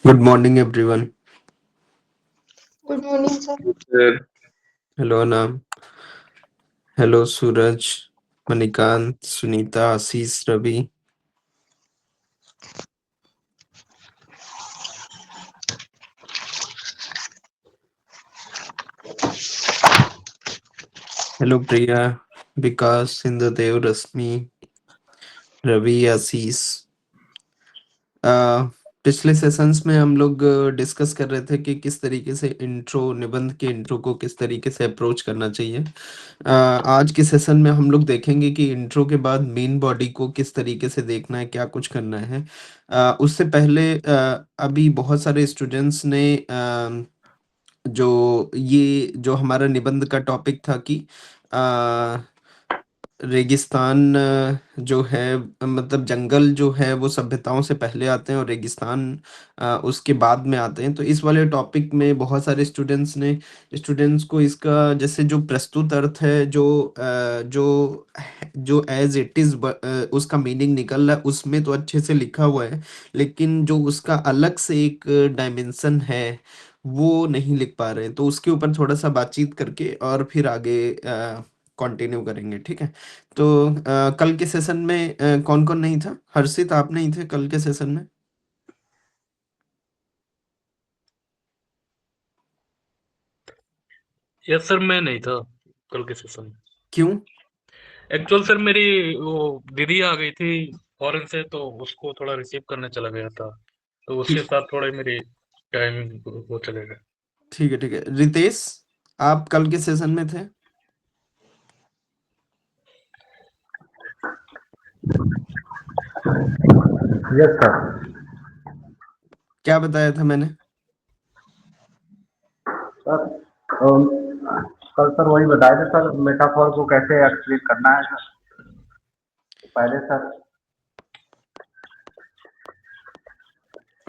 Good morning, everyone. Good morning, sir. Sir, Hello, Anam. Hello, Suraj, Manikant, Sunita, Assis, Ravi. Hello, Priya, Vikas, Indradev, Rasmi, Ravi, Assis. अ, पिछले sessions में हम लोग discuss कर रहे थे कि किस तरीके से इंट्रो निबंध के इंट्रो को किस तरीके से अप्रोच करना चाहिए। आज के सेशन में हम लोग देखेंगे कि इंट्रो के बाद मेन बॉडी को किस तरीके से देखना है, क्या कुछ करना है। उससे पहले अभी बहुत सारे स्टूडेंट्स ने जो हमारा निबंध का टॉपिक था कि अ, रेगिस्तान जो है मतलब जंगल जो है वो सभ्यताओं से पहले आते हैं और रेगिस्तान उसके बाद में आते हैं। तो इस वाले टॉपिक में बहुत सारे स्टूडेंट्स को इसका जैसे जो प्रस्तुत अर्थ है जो एज इट इज़ उसका मीनिंग निकल रहा है उसमें तो अच्छे से लिखा हुआ है, लेकिन जो उसका अलग से एक डायमेंशन है वो नहीं लिख पा रहे हैं। तो उसके ऊपर थोड़ा-सा बातचीत करके और फिर आगे कंटिन्यू करेंगे, ठीक है? तो कल के सेशन में कौन-कौन नहीं था? हर्षित आप नहीं थे कल के सेशन में? यस सर मैं नहीं था कल के सेशन में। क्यों? एक्चुअल सर मेरी वो दीदी आ गई थी फॉरेन से, तो उसको थोड़ा रिसीव करने चला गया था, तो उसके ठीक साथ थोड़ा मेरी टाइम वो चले गए। ठीक है, ठीक है। रितेश, आप कल के सेशन में थे? Yes sir. क्या बताया था मैंने? सर कल सर वही बताए थे सर, मेटाफॉर को कैसे एक्सप्लेन करना है सर। पहले सर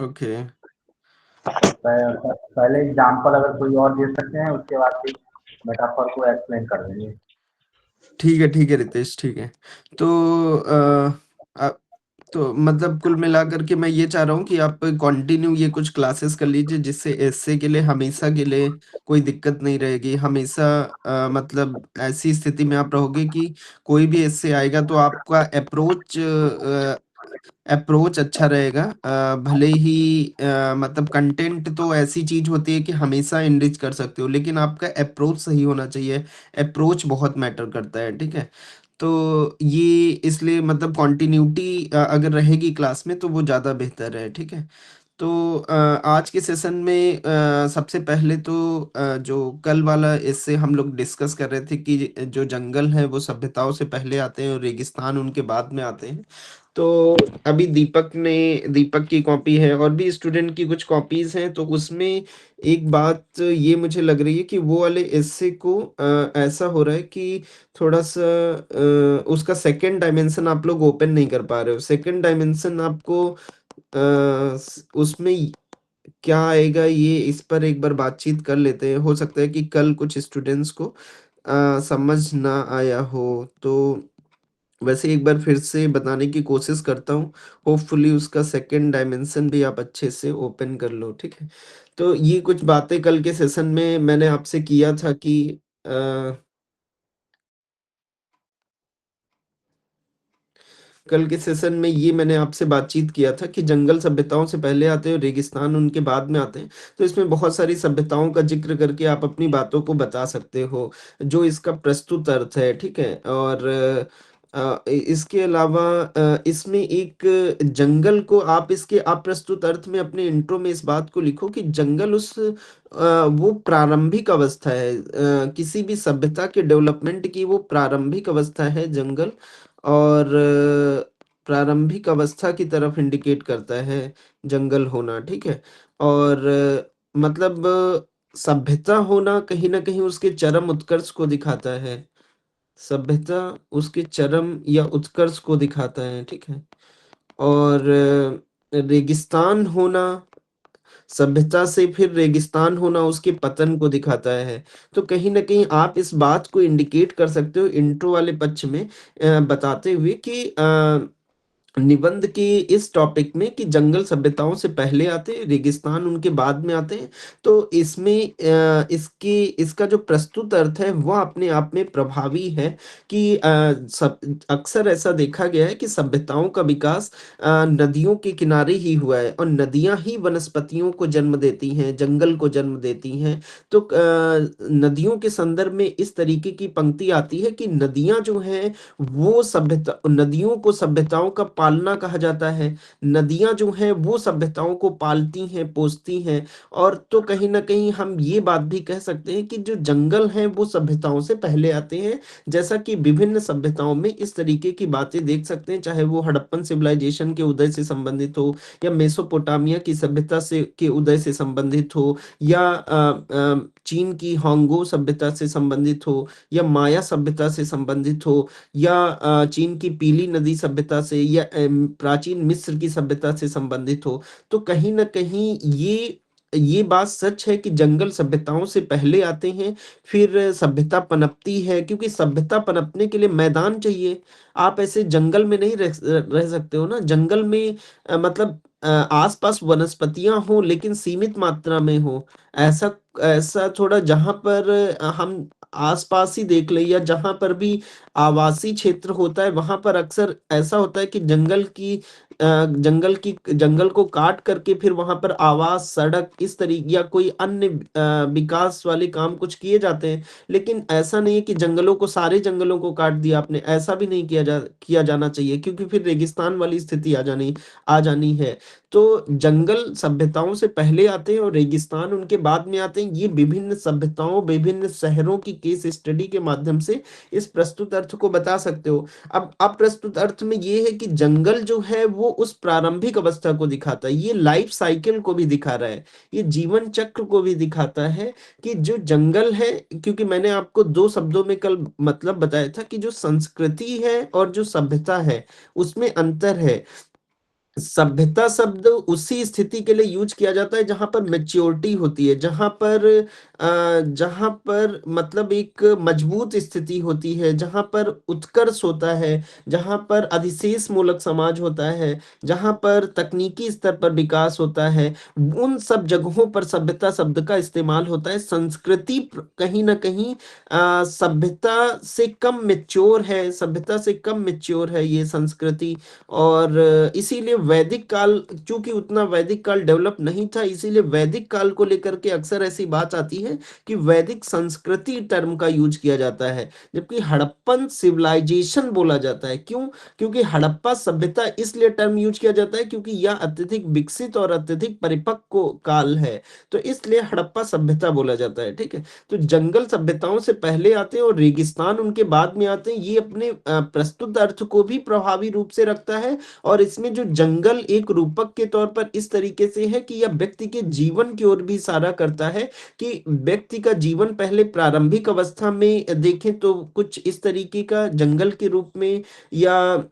ओके। पहले एग्जाम्पल अगर कोई और दे सकते हैं, उसके बाद फिर मेटाफॉर को एक्सप्लेन कर देंगे। ठीक है रितेश, ठीक है। तो अ, तो मतलब कुल मिलाकर के मैं ये चाह रहा हूँ कि आप कंटिन्यू ये कुछ क्लासेस कर लीजिए, जिससे एस्से के लिए हमेशा के लिए कोई दिक्कत नहीं रहेगी। हमेशा मतलब ऐसी स्थिति में आप रहोगे कि कोई भी एस्से आएगा तो आपका अप्रोच अच्छा रहेगा। भले ही मतलब कंटेंट तो ऐसी चीज़ होती है कि हमेशा एनरिच कर सकते हो, लेकिन आपका अप्रोच सही होना चाहिए। अप्रोच बहुत मैटर करता है, ठीक है? तो ये इसलिए मतलब कंटिन्यूटी अगर रहेगी क्लास में तो वो ज़्यादा बेहतर है, ठीक है? तो आज के सेशन में सबसे पहले तो जो कल वाला इससे हम लोग डिस्कस कर रहे थे कि जो जंगल है वो सभ्यताओं से पहले आते हैं और रेगिस्तान उनके बाद में आते हैं। तो अभी दीपक की कॉपी है और भी स्टूडेंट की कुछ कॉपीज हैं, तो उसमें एक बात ये मुझे लग रही है कि वो वाले एस्से को ऐसा हो रहा है कि थोड़ा-सा उसका सेकंड डायमेंशन आप लोग ओपन नहीं कर पा रहे हो। सेकंड डायमेंशन आपको उसमें क्या आएगा, ये इस पर एक बार बातचीत कर लेते हैं। हो सकता है कि कल कुछ स्टूडेंट्स को समझ ना आया हो, तो वैसे एक बार फिर से बताने की कोशिश करता हूँ। होपफुली उसका सेकंड डायमेंशन भी आप अच्छे से ओपन कर लो, ठीक है? तो ये कुछ बातें कल के सेशन में मैंने आपसे किया था कि अ कल के सेशन में ये मैंने आपसे बातचीत किया था कि जंगल सभ्यताओं से पहले आते हैं और रेगिस्तान उनके बाद में आते हैं। तो इसमें बहुत सारी सभ्यताओं का ज़िक्र करके आप अपनी बातों को बता सकते हो, जो इसका प्रस्तुत अर्थ है, ठीक है? और इसके अलावा इसमें एक जंगल को आप इसके अप्रस्तुत अर्थ में अपने इंट्रो में इस बात को लिखो कि जंगल वो प्रारंभिक अवस्था है, किसी भी सभ्यता के डेवलपमेंट की वो प्रारंभिक अवस्था है जंगल। और प्रारंभिक अवस्था की तरफ इंडिकेट करता है जंगल होना, ठीक है? और मतलब सभ्यता होना कहीं न कहीं उसके चरम उत्कर्ष को दिखाता है। सभ्यता उसके चरम या उत्कर्ष को दिखाता है, ठीक है? और रेगिस्तान होना, सभ्यता से फिर रेगिस्तान होना उसके पतन को दिखाता है। तो कहीं न कहीं आप इस बात को इंडिकेट कर सकते हो इंट्रो वाले पक्ष में बताते हुए कि निबंध के इस टॉपिक में कि जंगल सभ्यताओं से पहले आते हैं, रेगिस्तान उनके बाद में आते हैं। तो इसमें इसका जो प्रस्तुत अर्थ है वह अपने आप में प्रभावी है कि सब अक्सर ऐसा देखा गया है कि सभ्यताओं का विकास नदियों के किनारे ही हुआ है और नदियाँ ही वनस्पतियों को जन्म देती हैं, जंगल को जन्म देती हैं। तो नदियों के संदर्भ में इस तरीके की पंक्ति आती है कि नदियाँ जो हैं वो सभ्यता नदियों को सभ्यताओं का पालना कहा जाता है। नदियाँ जो हैं वो सभ्यताओं को पालती हैं, पोसती हैं और तो कहीं न कहीं हम ये बात भी कह सकते हैं कि जो जंगल हैं वो सभ्यताओं से पहले आते हैं। जैसा कि विभिन्न सभ्यताओं में इस तरीके की बातें देख सकते हैं, चाहे वो हड़प्पन सिविलाइजेशन के उदय से संबंधित हो या मेसोपोटामिया की सभ्यता से के उदय से संबंधित हो या चीन की होंगो सभ्यता से संबंधित हो या माया सभ्यता से संबंधित हो या चीन की पीली नदी सभ्यता से या प्राचीन मिस्र की सभ्यता से संबंधित हो, तो कहीं न कहीं ये बात सच है कि जंगल सभ्यताओं से पहले आते हैं, फिर सभ्यता पनपती है क्योंकि सभ्यता पनपने के लिए मैदान चाहिए। आप ऐसे जंगल में नहीं रह सकते हो ना, जंगल में मतलब आस-पास वनस्पतियाँ हों लेकिन सीमित मात्रा में हो। ऐसा ऐसा थोड़ा जहाँ पर हम आस-पास ही देख लें या जहाँ पर भी आवासीय क्षेत्र होता है वहाँ पर अक्सर ऐसा होता है कि जंगल को काट करके फिर वहाँ पर आवास, सड़क इस या कोई अन्य विकास वाले काम कुछ किए जाते हैं। लेकिन ऐसा नहीं है कि सारे जंगलों को काट दिया आपने, ऐसा भी नहीं किया जाना चाहिए क्योंकि फिर रेगिस्तान वाली स्थिति आ जानी है। तो जंगल सभ्यताओं से पहले आते हैं और रेगिस्तान उनके बाद में आते हैं। ये विभिन्न सभ्यताओं, विभिन्न शहरों की केस स्टडी के माध्यम से इस प्रस्तुत अर्थ को बता सकते हो। अब अप्रस्तुत अर्थ में ये है कि जंगल जो है वो उस प्रारंभिक अवस्था को दिखाता है, ये लाइफ साइकिल को भी दिखा रहा है, ये जीवन चक्र को भी दिखाता है कि जो जंगल है, क्योंकि मैंने आपको 2 शब्दों में कल मतलब बताया था कि जो संस्कृति है और जो सभ्यता है, उसमें अंतर है। सभ्यता शब्द उसी स्थिति के लिए यूज किया जाता है जहां पर मैच्योरिटी होती है, जहां पर मतलब एक मजबूत स्थिति होती है, जहां पर उत्कर्ष होता है, जहां पर अधिशेष मूलक समाज होता है, जहां पर तकनीकी स्तर पर विकास होता है, उन सब जगहों पर सभ्यता शब्द का इस्तेमाल होता है। संस्कृति कहीं ना कहीं सभ्यता से कम मेच्योर है ये संस्कृति। और इसीलिए वैदिक काल, चूंकि उतना वैदिक काल डेवलप नहीं था, इसीलिए वैदिक काल को लेकर के अक्सर ऐसी बात आती है कि वैदिक संस्कृति टर्म का यूज किया जाता है, जबकि हड़प्पन सिविलाइजेशन बोला जाता है। क्यों? क्योंकि हड़प्पा सभ्यता इसलिए टर्म यूज किया जाता है क्योंकि यह अत्यधिक विकसित और अत्यधिक परिपक्व काल है, तो इसलिए हड़प्पा सभ्यता बोला जाता है। ठीक है, तो जंगल सभ्यताओं से पहले आते हैं और रेगिस्तान उनके बाद में आते हैं। ये अपने प्रस्तुत अर्थ को भी प्रभावी रूप से रखता है और इसमें जो जंगल एक रूपक के तौर पर इस तरीके से है कि यह व्यक्ति के जीवन की ओर भी इशारा करता है कि व्यक्ति का जीवन पहले प्रारंभिक अवस्था में देखें तो कुछ इस तरीके का जंगल के रूप में, या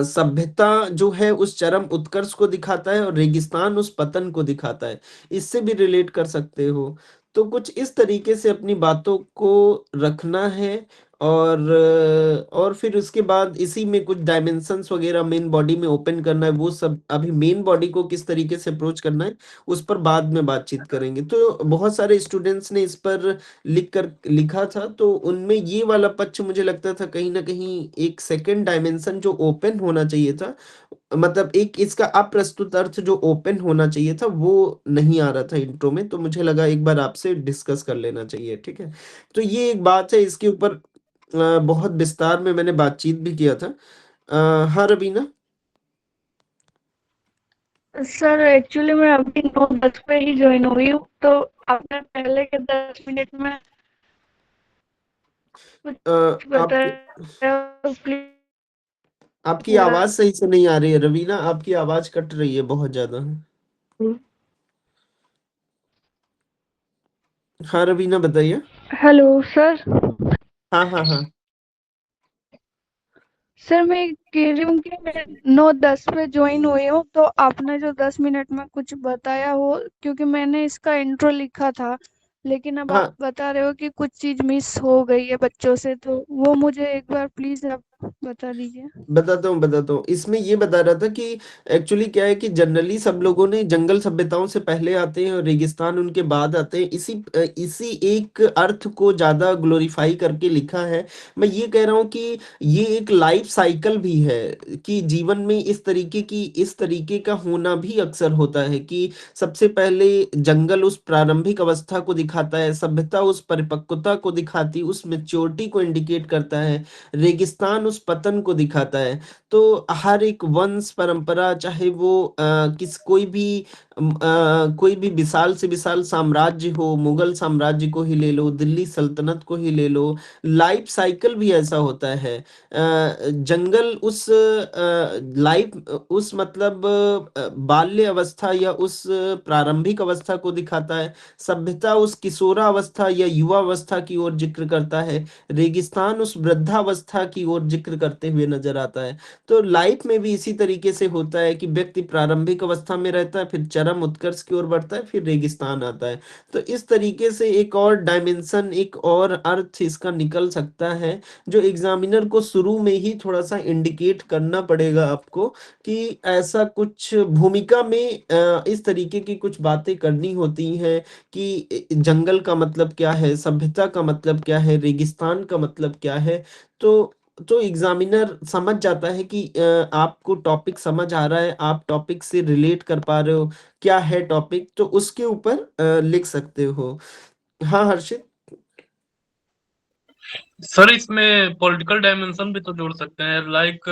सभ्यता जो है उस चरम उत्कर्ष को दिखाता है और रेगिस्तान उस पतन को दिखाता है। इससे भी रिलेट कर सकते हो। तो कुछ इस तरीके से अपनी बातों को रखना है और फिर उसके बाद इसी में कुछ डायमेंशंस वगैरह मेन बॉडी में ओपन करना है, वो सब अभी मेन बॉडी को किस तरीके से अप्रोच करना है उस पर बाद में बातचीत करेंगे। तो बहुत सारे स्टूडेंट्स ने इस पर लिखा था, तो उनमें ये वाला पक्ष मुझे लगता था कहीं ना कहीं एक सेकंड डायमेंशन जो ओपन होना चाहिए था, मतलब एक इसका अप्रस्तुत अर्थ जो ओपन होना चाहिए था वो नहीं आ रहा था इंट्रो में, तो मुझे लगा एक बार आपसे डिस्कस कर लेना चाहिए। ठीक है, तो ये एक बात है, इसके ऊपर बहुत विस्तार में मैंने बातचीत भी किया था। हाँ रवीना। सर एक्चुअली मैं अभी 9:10 पे ही ज्वाइन हुई हूँ, तो आपने पहले के 10 मिनट में कुछ आपकी बताया प्लीज आपकी पूरा। आवाज सही से नहीं आ रही है रवीना, आपकी आवाज कट रही है बहुत ज्यादा। हाँ रवीना बताइए। Hello sir. हाँ हाँ हाँ। सर मैं कह रही हूँ कि मैं 9:10 पे ज्वाइन हुई हूँ, तो आपने जो 10 मिनट में कुछ बताया हो, क्योंकि मैंने इसका इंट्रो लिखा था, लेकिन अब आप हाँ बता रहे हो कि कुछ चीज मिस हो गई है बच्चों से, तो वो मुझे एक बार प्लीज आप बता दीजिए। बताता हूँ। इसमें ये बता रहा था कि एक्चुअली क्या है कि जनरली सब लोगों ने जंगल सभ्यताओं से पहले आते हैं और रेगिस्तान उनके बाद आते हैं। इसी एक अर्थ को ज़्यादा ग्लोरीफाई करके लिखा है। मैं ये कह रहा हूँ कि ये एक लाइफ साइकिल भी है कि जीवन में इस तरीके का होना भी अक्सर होता है कि सबसे पहले जंगल उस प्रारंभिक अवस्था को दिखाता है, सभ्यता उस परिपक्वता को दिखाती, उस मैच्योरिटी को इंडिकेट करता है, रेगिस्तान उस पतन को दिखाता है। तो हर एक वंश परंपरा चाहे वो कोई भी विशाल से विशाल साम्राज्य हो, मुगल साम्राज्य को ही ले लो, दिल्ली सल्तनत को ही ले लो, लाइफ साइकिल भी ऐसा होता है। जंगल उस मतलब बाल्य अवस्था या उस प्रारंभिक अवस्था को दिखाता है, सभ्यता उस किशोरावस्था या युवा अवस्था की ओर जिक्र करता है, रेगिस्तान उस वृद्धावस्था की ओर जिक्र करते हुए नजर आता है। तो लाइफ में भी इसी तरीके से होता है कि व्यक्ति प्रारंभिक अवस्था में रहता है, फिर चरम उत्कर्ष की ओर बढ़ता है, फिर रेगिस्तान आता है। तो इस तरीके से एक और डायमेंशन, एक और अर्थ इसका निकल सकता है, जो एग्जामिनर को शुरू में ही थोड़ा सा इंडिकेट करना पड़ेगा आपको कि ऐसा कुछ भूमिका में इस तरीके की कुछ बातें करनी होती हैं कि जंगल का मतलब क्या है, सभ्यता का मतलब क्या है, रेगिस्तान का मतलब क्या है। तो एग्जामिनर समझ जाता है कि आपको टॉपिक समझ आ रहा है, आप टॉपिक से रिलेट कर पा रहे हो, क्या है टॉपिक, तो उसके ऊपर लिख सकते हो। हाँ हर्षित। सर इसमें पॉलिटिकल डायमेंशन भी तो जोड़ सकते हैं, लाइक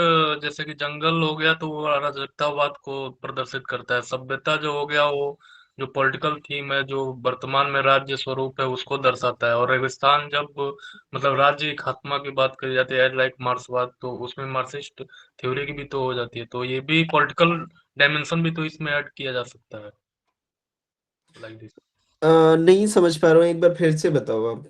जैसे कि जंगल हो गया तो वो अराजकतावाद को प्रदर्शित करता है, सभ्यता जो हो गया वो जो पॉलिटिकल थीम है, जो वर्तमान में राज्य स्वरूप है उसको दर्शाता है, और रेगिस्तान जब मतलब राज्य की खात्मा की बात करी जाती है लाइक मार्क्सवाद, तो उसमें मार्क्सिस्ट थ्योरी की भी तो हो जाती है, तो ये भी पॉलिटिकल डायमेंशन भी तो इसमें ऐड किया जा सकता है लाइक दिस। नहीं समझ पा रहा हूँ, एक बार फिर से बताओ आप।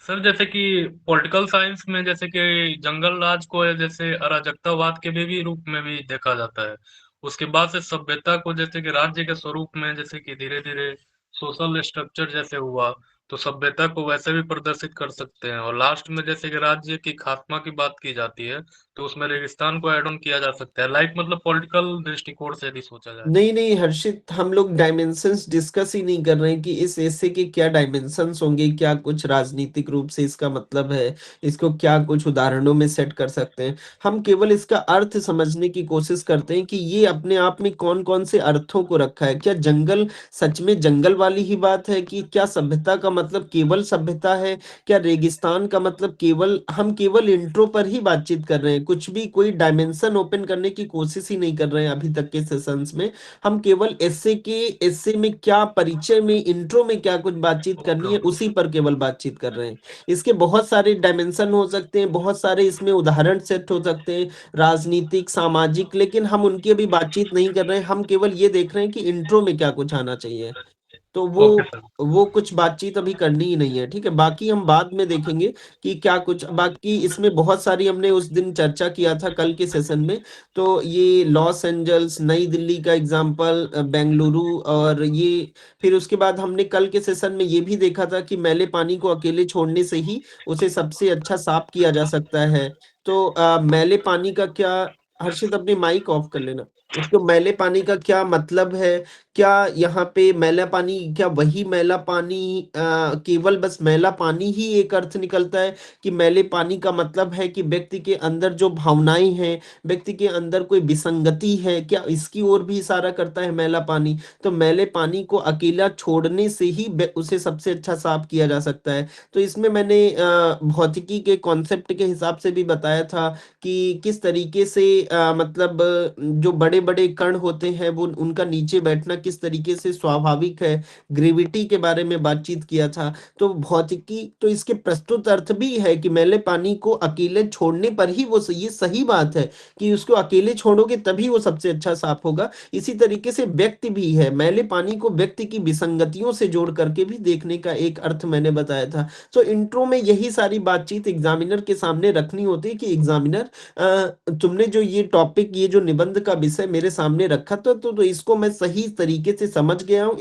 सर जैसे कि पॉलिटिकल साइंस में जैसे कि जंगल राज को जैसे अराजकतावाद के भी रूप में भी देखा जाता है, उसके बाद से सभ्यता को जैसे कि राज्य के स्वरूप में जैसे कि धीरे धीरे सोशल स्ट्रक्चर जैसे हुआ, तो सभ्यता को वैसे भी प्रदर्शित कर सकते हैं, और लास्ट में जैसे कि राज्य की खात्मा की बात की जाती है तो उसमें रेगिस्तान को ऐड ऑन किया जा सकता है, लाइक मतलब पॉलिटिकल दृष्टिकोण से यदि सोचा जाए। नहीं नहीं हर्षित, हम लोग डायमेंशंस डिस्कस ही नहीं कर रहे हैं कि इस ऐसे के क्या डायमेंशंस होंगे, क्या कुछ राजनीतिक रूप से इसका मतलब है, इसको क्या कुछ उदाहरणों में सेट कर सकते हैं। हम केवल इसका अर्थ समझने की कोशिश करते हैं कि ये अपने आप में कौन कौन से अर्थों को रखा है। क्या जंगल सच में जंगल वाली ही बात है, कि क्या सभ्यता का मतलब केवल सभ्यता है, क्या रेगिस्तान का मतलब केवल, हम केवल इंट्रो पर ही बातचीत कर रहे हैं, कुछ भी कोई डायमेंशन ओपन करने की कोशिश ही नहीं कर रहे हैं अभी तक के सेशंस में। हम केवल एस्से में क्या परिचय में, इंट्रो में क्या कुछ बातचीत ओके करनी है ओके। उसी पर केवल बातचीत कर रहे हैं। इसके बहुत सारे डायमेंशन हो सकते हैं, बहुत सारे इसमें उदाहरण सेट हो सकते हैं, राजनीतिक सामाजिक, लेकिन हम उनकी अभी बातचीत नहीं कर रहे हैं। हम केवल ये देख रहे हैं कि इंट्रो में क्या कुछ आना चाहिए। तो ओके सर। वो कुछ बातचीत अभी करनी ही नहीं है, ठीक है। बाकी हम बाद में देखेंगे कि क्या कुछ, बाकी इसमें बहुत सारी हमने उस दिन चर्चा किया था कल के सेशन में। तो ये लॉस एंजल्स, नई दिल्ली का एग्जांपल, बेंगलुरु, और ये फिर उसके बाद हमने कल के सेशन में ये भी देखा था कि मैले पानी को अकेले छोड़ने से ही उसे सबसे अच्छा साफ किया जा सकता है। तो मैले पानी का क्या, हर्षित अपनी माइक ऑफ कर लेना। तो मैले पानी का क्या मतलब है, क्या यहाँ पे मैला पानी, क्या वही मैला पानी केवल बस मैला पानी ही एक अर्थ निकलता है, कि मैले पानी का मतलब है कि व्यक्ति के अंदर जो भावनाएं हैं, व्यक्ति के अंदर कोई विसंगति है, क्या इसकी ओर भी इशारा करता है मैला पानी। तो मैले पानी को अकेला छोड़ने से ही उसे सबसे अच्छा साफ किया जा सकता है। तो इसमें मैंने भौतिकी के कॉन्सेप्ट के हिसाब से भी बताया था कि किस तरीके से मतलब जो बड़े बड़े कण होते हैं वो उनका नीचे बैठना किस तरीके से स्वाभाविक है, ग्रेविटी के बारे में बातचीत किया था। तो भौतिकी, तो इसके प्रस्तुत अर्थ भी है कि मैले पानी को अकेले छोड़ने पर ही वो, ये सही बात है कि उसको अकेले छोड़ोगे तभी वो सबसे अच्छा साफ होगा। इसी तरीके से व्यक्ति भी है, मैले पानी को व्यक्ति की विसंगतियों से जोड़ करके भी देखने का एक अर्थ मैंने बताया था। तो इंट्रो में यही सारी बातचीत एग्जामिनर के सामने रखनी होती है कि एग्जामिनर, तुमने जो ये टॉपिक, ये जो निबंध का विषय मेरे सामने रखा था, तो इसको मैं सही तरीके तरीके से समझ गया हूँ।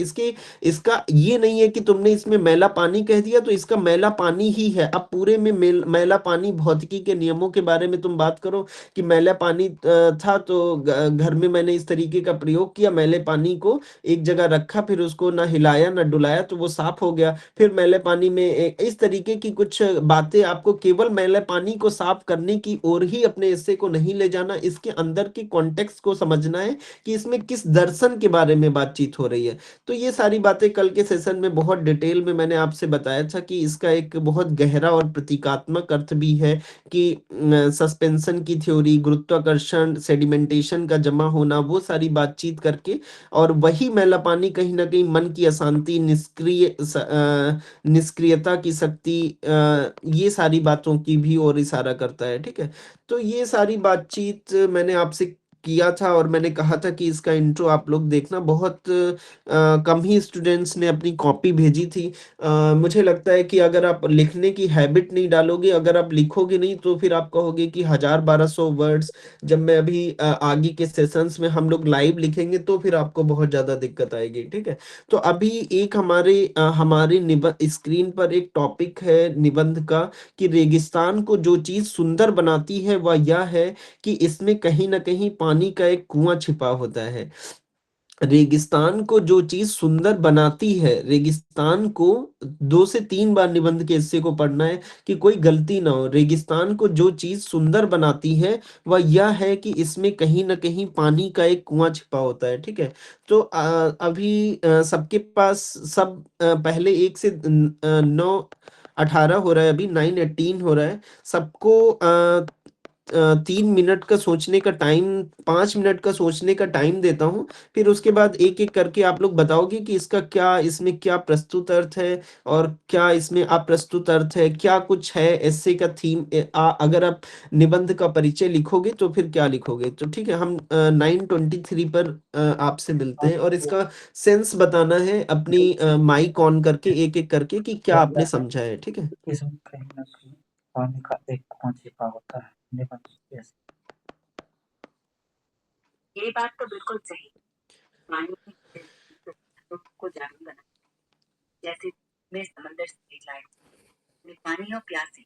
इसका ये नहीं है कि तुमने इसमें मैला पानी कह दिया तो इसका मैला पानी ही है। अब पूरे में मैला पानी भौतिकी के नियमों के बारे में तुम बात करो कि मैला पानी था तो घर में मैंने इस तरीके का प्रयोग किया, मैले पानी को एक जगह रखा, फिर उसको ना हिलाया ना डुलाया तो वो साफ हो गया। फिर मैले पानी में इस तरीके की कुछ बातें, आपको केवल मैले पानी को साफ करने की ओर ही अपने हिस्से को नहीं ले जाना, इसके अंदर के कॉन्टेक्स्ट को समझना है कि इसमें किस दर्शन के बारे में बातचीत हो रही है। तो ये सारी बातें कल के सेशन में बहुत डिटेल में मैंने आपसे बताया था कि इसका एक बहुत गहरा और प्रतीकात्मक अर्थ भी है कि सस्पेंशन की थ्योरी, गुरुत्वाकर्षण, सेडिमेंटेशन का जमा होना, वो सारी बातचीत करके, और वही मैला पानी कहीं ना कहीं मन की अशांति, निष्क्रियता की शक्ति, ये सारी बातों की भी ओर इशारा करता है। ठीक है, तो ये सारी बातचीत मैंने आपसे किया था और मैंने कहा था कि इसका इंट्रो आप लोग देखना। बहुत कम ही स्टूडेंट्स ने अपनी कॉपी भेजी थी। मुझे लगता है कि अगर आप लिखने की हैबिट नहीं डालोगे, अगर आप लिखोगे नहीं तो फिर आप कहोगे कि 1000-1200 वर्ड्स, जब मैं अभी आगे के सेशंस में हम लोग लाइव लिखेंगे तो फिर आपको बहुत ज़्यादा दिक्कत आएगी। ठीक है, तो अभी एक हमारे निबंध स्क्रीन पर एक टॉपिक है निबंध का कि रेगिस्तान को जो चीज़ सुंदर बनाती है वह यह है कि इसमें कहीं ना कहीं पानी का एक कुआं छिपा होता है। रेगिस्तान को जो चीज सुंदर बनाती है, रेगिस्तान को 2 से 3 बार निबंध के हिस्से को पढ़ना है कि कोई गलती ना हो। रेगिस्तान को जो चीज सुंदर बनाती है वह यह है कि इसमें कहीं ना कहीं पानी का एक कुआं छिपा होता है। ठीक है, तो अभी सबके पास सब पहले 1 से 9 18 हो रहा है, अभी 9:18 हो रहा है। सबको 3 मिनट का सोचने का टाइम, 5 मिनट का सोचने का टाइम देता हूँ। फिर उसके बाद एक एक करके आप लोग बताओगे कि इसका क्या, इसमें क्या प्रस्तुत अर्थ है और क्या इसमें अप्रस्तुत अर्थ है, क्या कुछ है एस्से का थीम। अगर आप निबंध का परिचय लिखोगे तो फिर क्या लिखोगे। तो ठीक है, हम 9:23 पर आपसे मिलते हैं और इसका सेंस बताना है अपनी माइक ऑन करके एक एक करके कि क्या आपने समझा है। ठीक है, इसमें कहीं ना कहीं पानी का एक कुआं छिपा होता है। निबंध ये बात तो बिल्कुल सही। पानी को जाने बना, जैसे में समंदर से निकला है, पानी और प्यासे।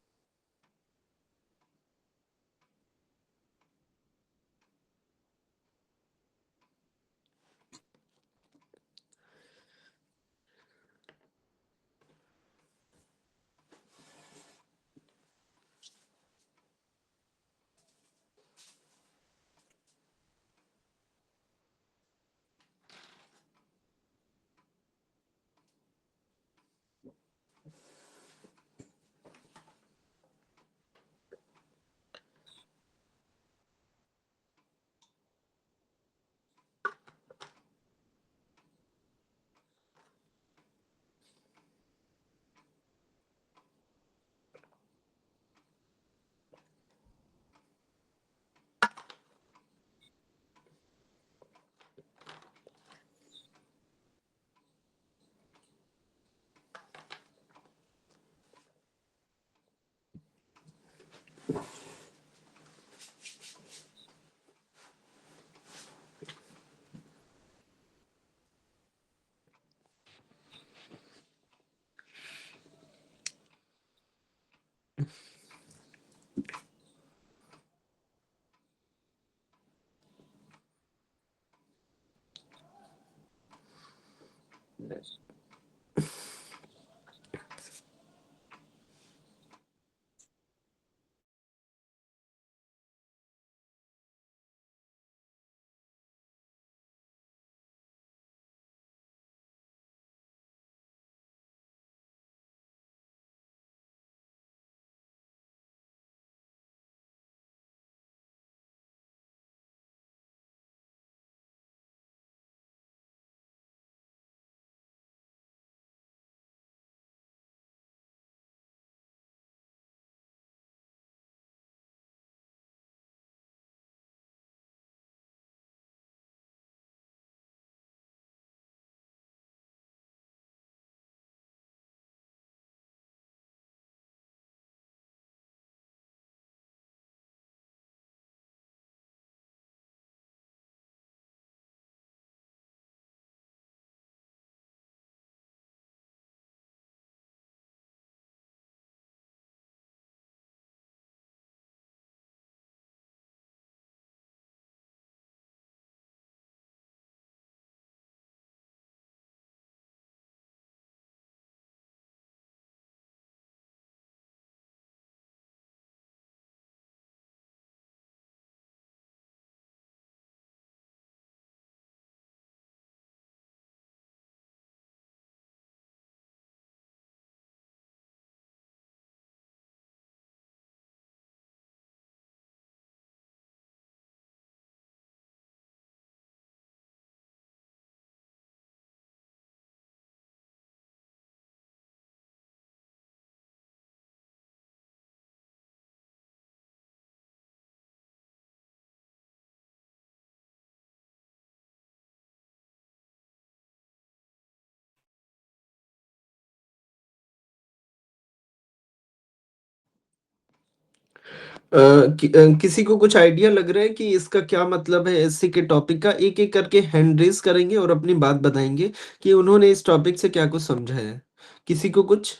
किसी को कुछ आइडिया लग रहा है कि इसका क्या मतलब है? एससी के टॉपिक का एक-एक करके हैंड रेज़ करेंगे और अपनी बात बताएँगे कि उन्होंने इस टॉपिक से क्या कुछ समझा है। किसी को कुछ?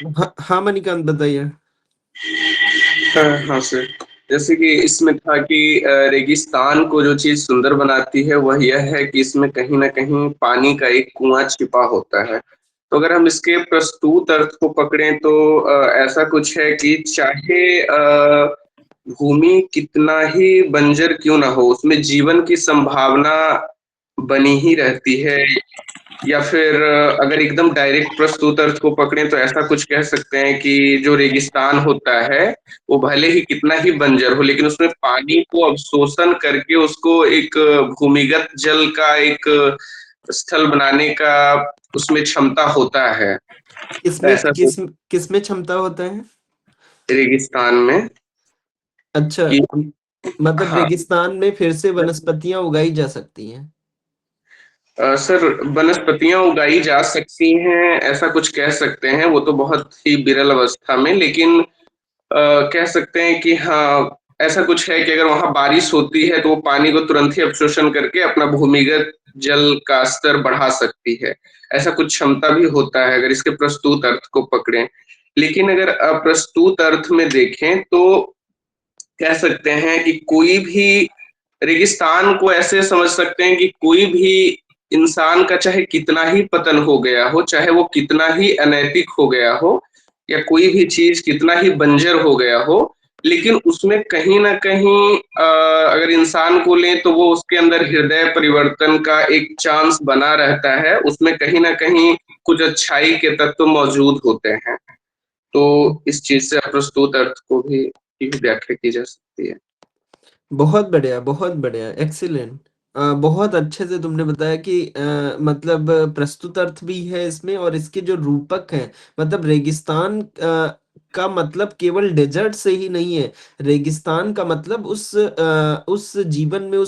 हाँ, हाँ मणिकांत बताइए। हाँ सर, जैसे कि इसमें था कि रेगिस्तान को जो चीज सुंदर बनाती है वह यह है कि इसमें कहीं ना कहीं पानी का एक कुआं छिपा होता है। तो अगर हम इसके प्रस्तुत अर्थ को पकड़ें तो ऐसा कुछ है कि चाहे भूमि कितना ही बंजर क्यों ना हो, उसमें जीवन की संभावना बनी ही रहती है। या फिर अगर एकदम डायरेक्ट प्रस्तुत अर्थ को पकड़ें तो ऐसा कुछ कह सकते हैं कि जो रेगिस्तान होता है वो भले ही कितना ही बंजर हो लेकिन उसमें पानी को अवशोषण करके उसको एक भूमिगत जल का एक स्थल बनाने का उसमें क्षमता होता है। किसमें ऐसा कुछ किस किसमें क्षमता होता है? रेगिस्तान में अच्छा, कि मतलब हाँ रेगिस्तान में फिर से वनस्पतियाँ उगाई जा सकती हैं। सर, वनस्पतियां उगाई जा सकती हैं ऐसा कुछ कह सकते हैं, वो तो बहुत ही विरल अवस्था में, लेकिन कह सकते हैं कि हाँ ऐसा कुछ है कि अगर वहां बारिश होती है तो वो पानी को तुरंत ही अवशोषण करके अपना भूमिगत जल का स्तर बढ़ा सकती है। ऐसा कुछ क्षमता भी होता है अगर इसके प्रस्तुत अर्थ को पकड़ें। लेकिन अगर अप्रस्तुत अर्थ में देखें तो कह सकते हैं कि कोई भी रेगिस्तान को ऐसे समझ सकते हैं कि कोई भी इंसान का चाहे कितना ही पतन हो गया हो, चाहे वो कितना ही अनैतिक हो गया हो, या कोई भी चीज कितना ही बंजर हो गया हो, लेकिन उसमें कहीं ना कहीं अगर इंसान को लें तो वो उसके अंदर हृदय परिवर्तन का एक चांस बना रहता है, उसमें कहीं ना कहीं कुछ अच्छाई के तत्व मौजूद होते हैं। तो इस चीज से अप्रस्तुत अर्थ को भी की व्याख्या की जा सकती है। बहुत बढ़िया, एक्सीलेंट। बहुत अच्छे से तुमने बताया कि मतलब प्रस्तुत अर्थ भी है इसमें और इसके जो रूपक हैं, मतलब रेगिस्तान का मतलब केवल डेजर्ट से ही नहीं है। रेगिस्तान का मतलब उस जीवन में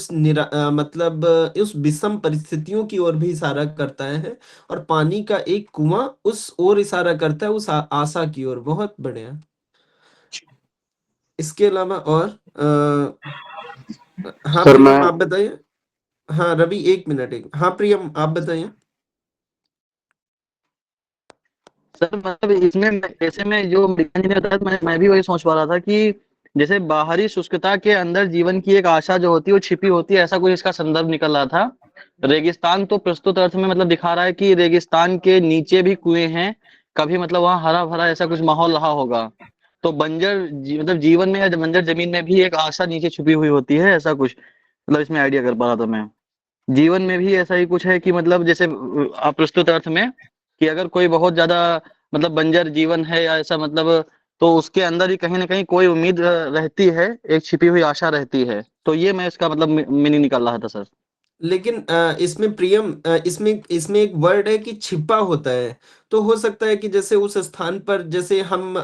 मतलब उस विषम परिस्थितियों की ओर भी इशारा करता है और पानी का एक कुआं उस ओर इशारा करता है, उस आशा की ओर। बहुत बढ़िया। इसके अलावा और हाँ सर मैं प्रियम आप बताइए। हाँ रवि, एक मिनट। हाँ प्रियम आप बताइए। सर मतलब इसमें ऐसे में जो विज्ञान जी ने बताया, तो मैं भी वही सोच पा रहा था कि जैसे बाहरी शुष्कता के अंदर जीवन की एक आशा जो होती है वो छिपी होती है, ऐसा कुछ इसका संदर्भ निकल रहा था। रेगिस्तान तो प्रस्तुत अर्थ में मतलब दिखा रहा है कि रेगिस्तान के नीचे भी कुएं हैं, कभी मतलब वहाँ हरा भरा ऐसा कुछ माहौल रहा होगा। तो मतलब जीवन में या बंजर जमीन में भी एक आशा नीचे छुपी हुई होती है, ऐसा कुछ मतलब इसमें आइडिया कर पा रहा था मैं। जीवन में भी ऐसा ही कुछ है कि मतलब जैसे अप्रस्तुत अर्थ में कि अगर कोई बहुत ज्यादा मतलब बंजर जीवन है या ऐसा मतलब, तो उसके अंदर ही कहीं ना कहीं कोई उम्मीद रहती है, एक छिपी हुई आशा रहती है। तो ये मैं इसका मतलब मीनिंग निकाल रहा था सर। लेकिन इसमें प्रियम, इसमें इसमें एक वर्ड है कि छिपा होता है। तो हो सकता है कि जैसे उस स्थान पर, जैसे हम